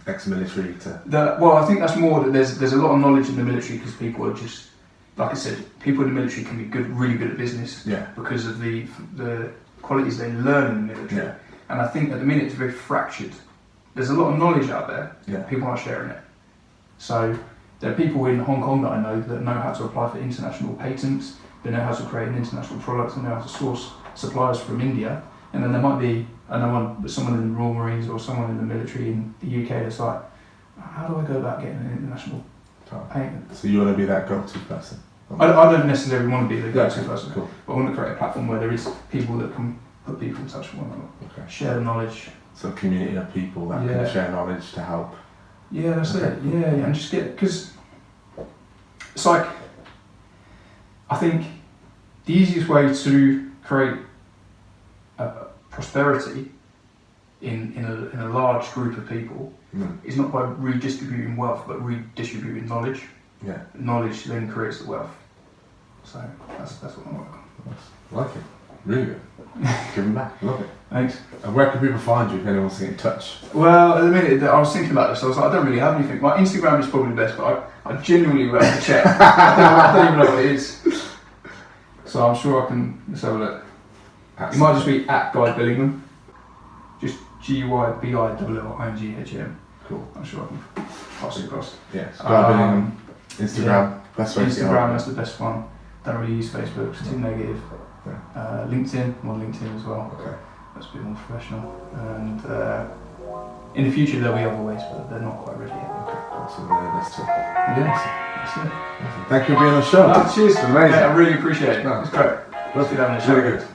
ex-military to? Well, I think that's more that there's a lot of knowledge in the military because people are just, like I said, people in the military can be really good at business because of the qualities they learn in the military. Yeah. And I think at the minute it's very fractured. There's a lot of knowledge out there, people aren't sharing it. So there are people in Hong Kong that I know that know how to apply for international patents, they know how to create an international product, they know how to source suppliers from India, and then there might be someone in the Royal Marines or someone in the military in the UK that's like, how do I go about getting an international patent? So you want to be that go-to person? I don't necessarily want to be the go-to person, cool. but I want to create a platform where there is people that can put people in touch with one another, share the knowledge. So a community of people that can share knowledge to help. Yeah, that's it. Yeah, and just because it's like, I think the easiest way to create prosperity in a large group of people is not by redistributing wealth, but redistributing knowledge. Yeah. Knowledge then creates the wealth. So that's what I'm working on. I like it. Really good. Giving back. Love it. Thanks. And where can people find you if anyone wants to get in touch? Well, at the minute, I was thinking about this. I was like, I don't really have anything. My Instagram is probably best, but I genuinely would have to check. I don't even know what it is. So I'm sure I can. Let's have a look. It might just be at Guy Billingham. Just GYBILLINGHAM. Cool. I'm sure I can pass it across. Yes. Guy Billingham. Instagram. Best way to Instagram, that's the best one. Don't really use Facebook, it's too negative. LinkedIn, I'm on LinkedIn as well. Okay. That's a bit more professional. And in the future there'll be other ways, but they're not quite ready yet. Okay, cool. So that's it. Yes, that's it. Awesome. Thank you for being on the show. Cheers. It's amazing. Yeah, I really appreciate it. No, it's great. Let's be having a show. Really good.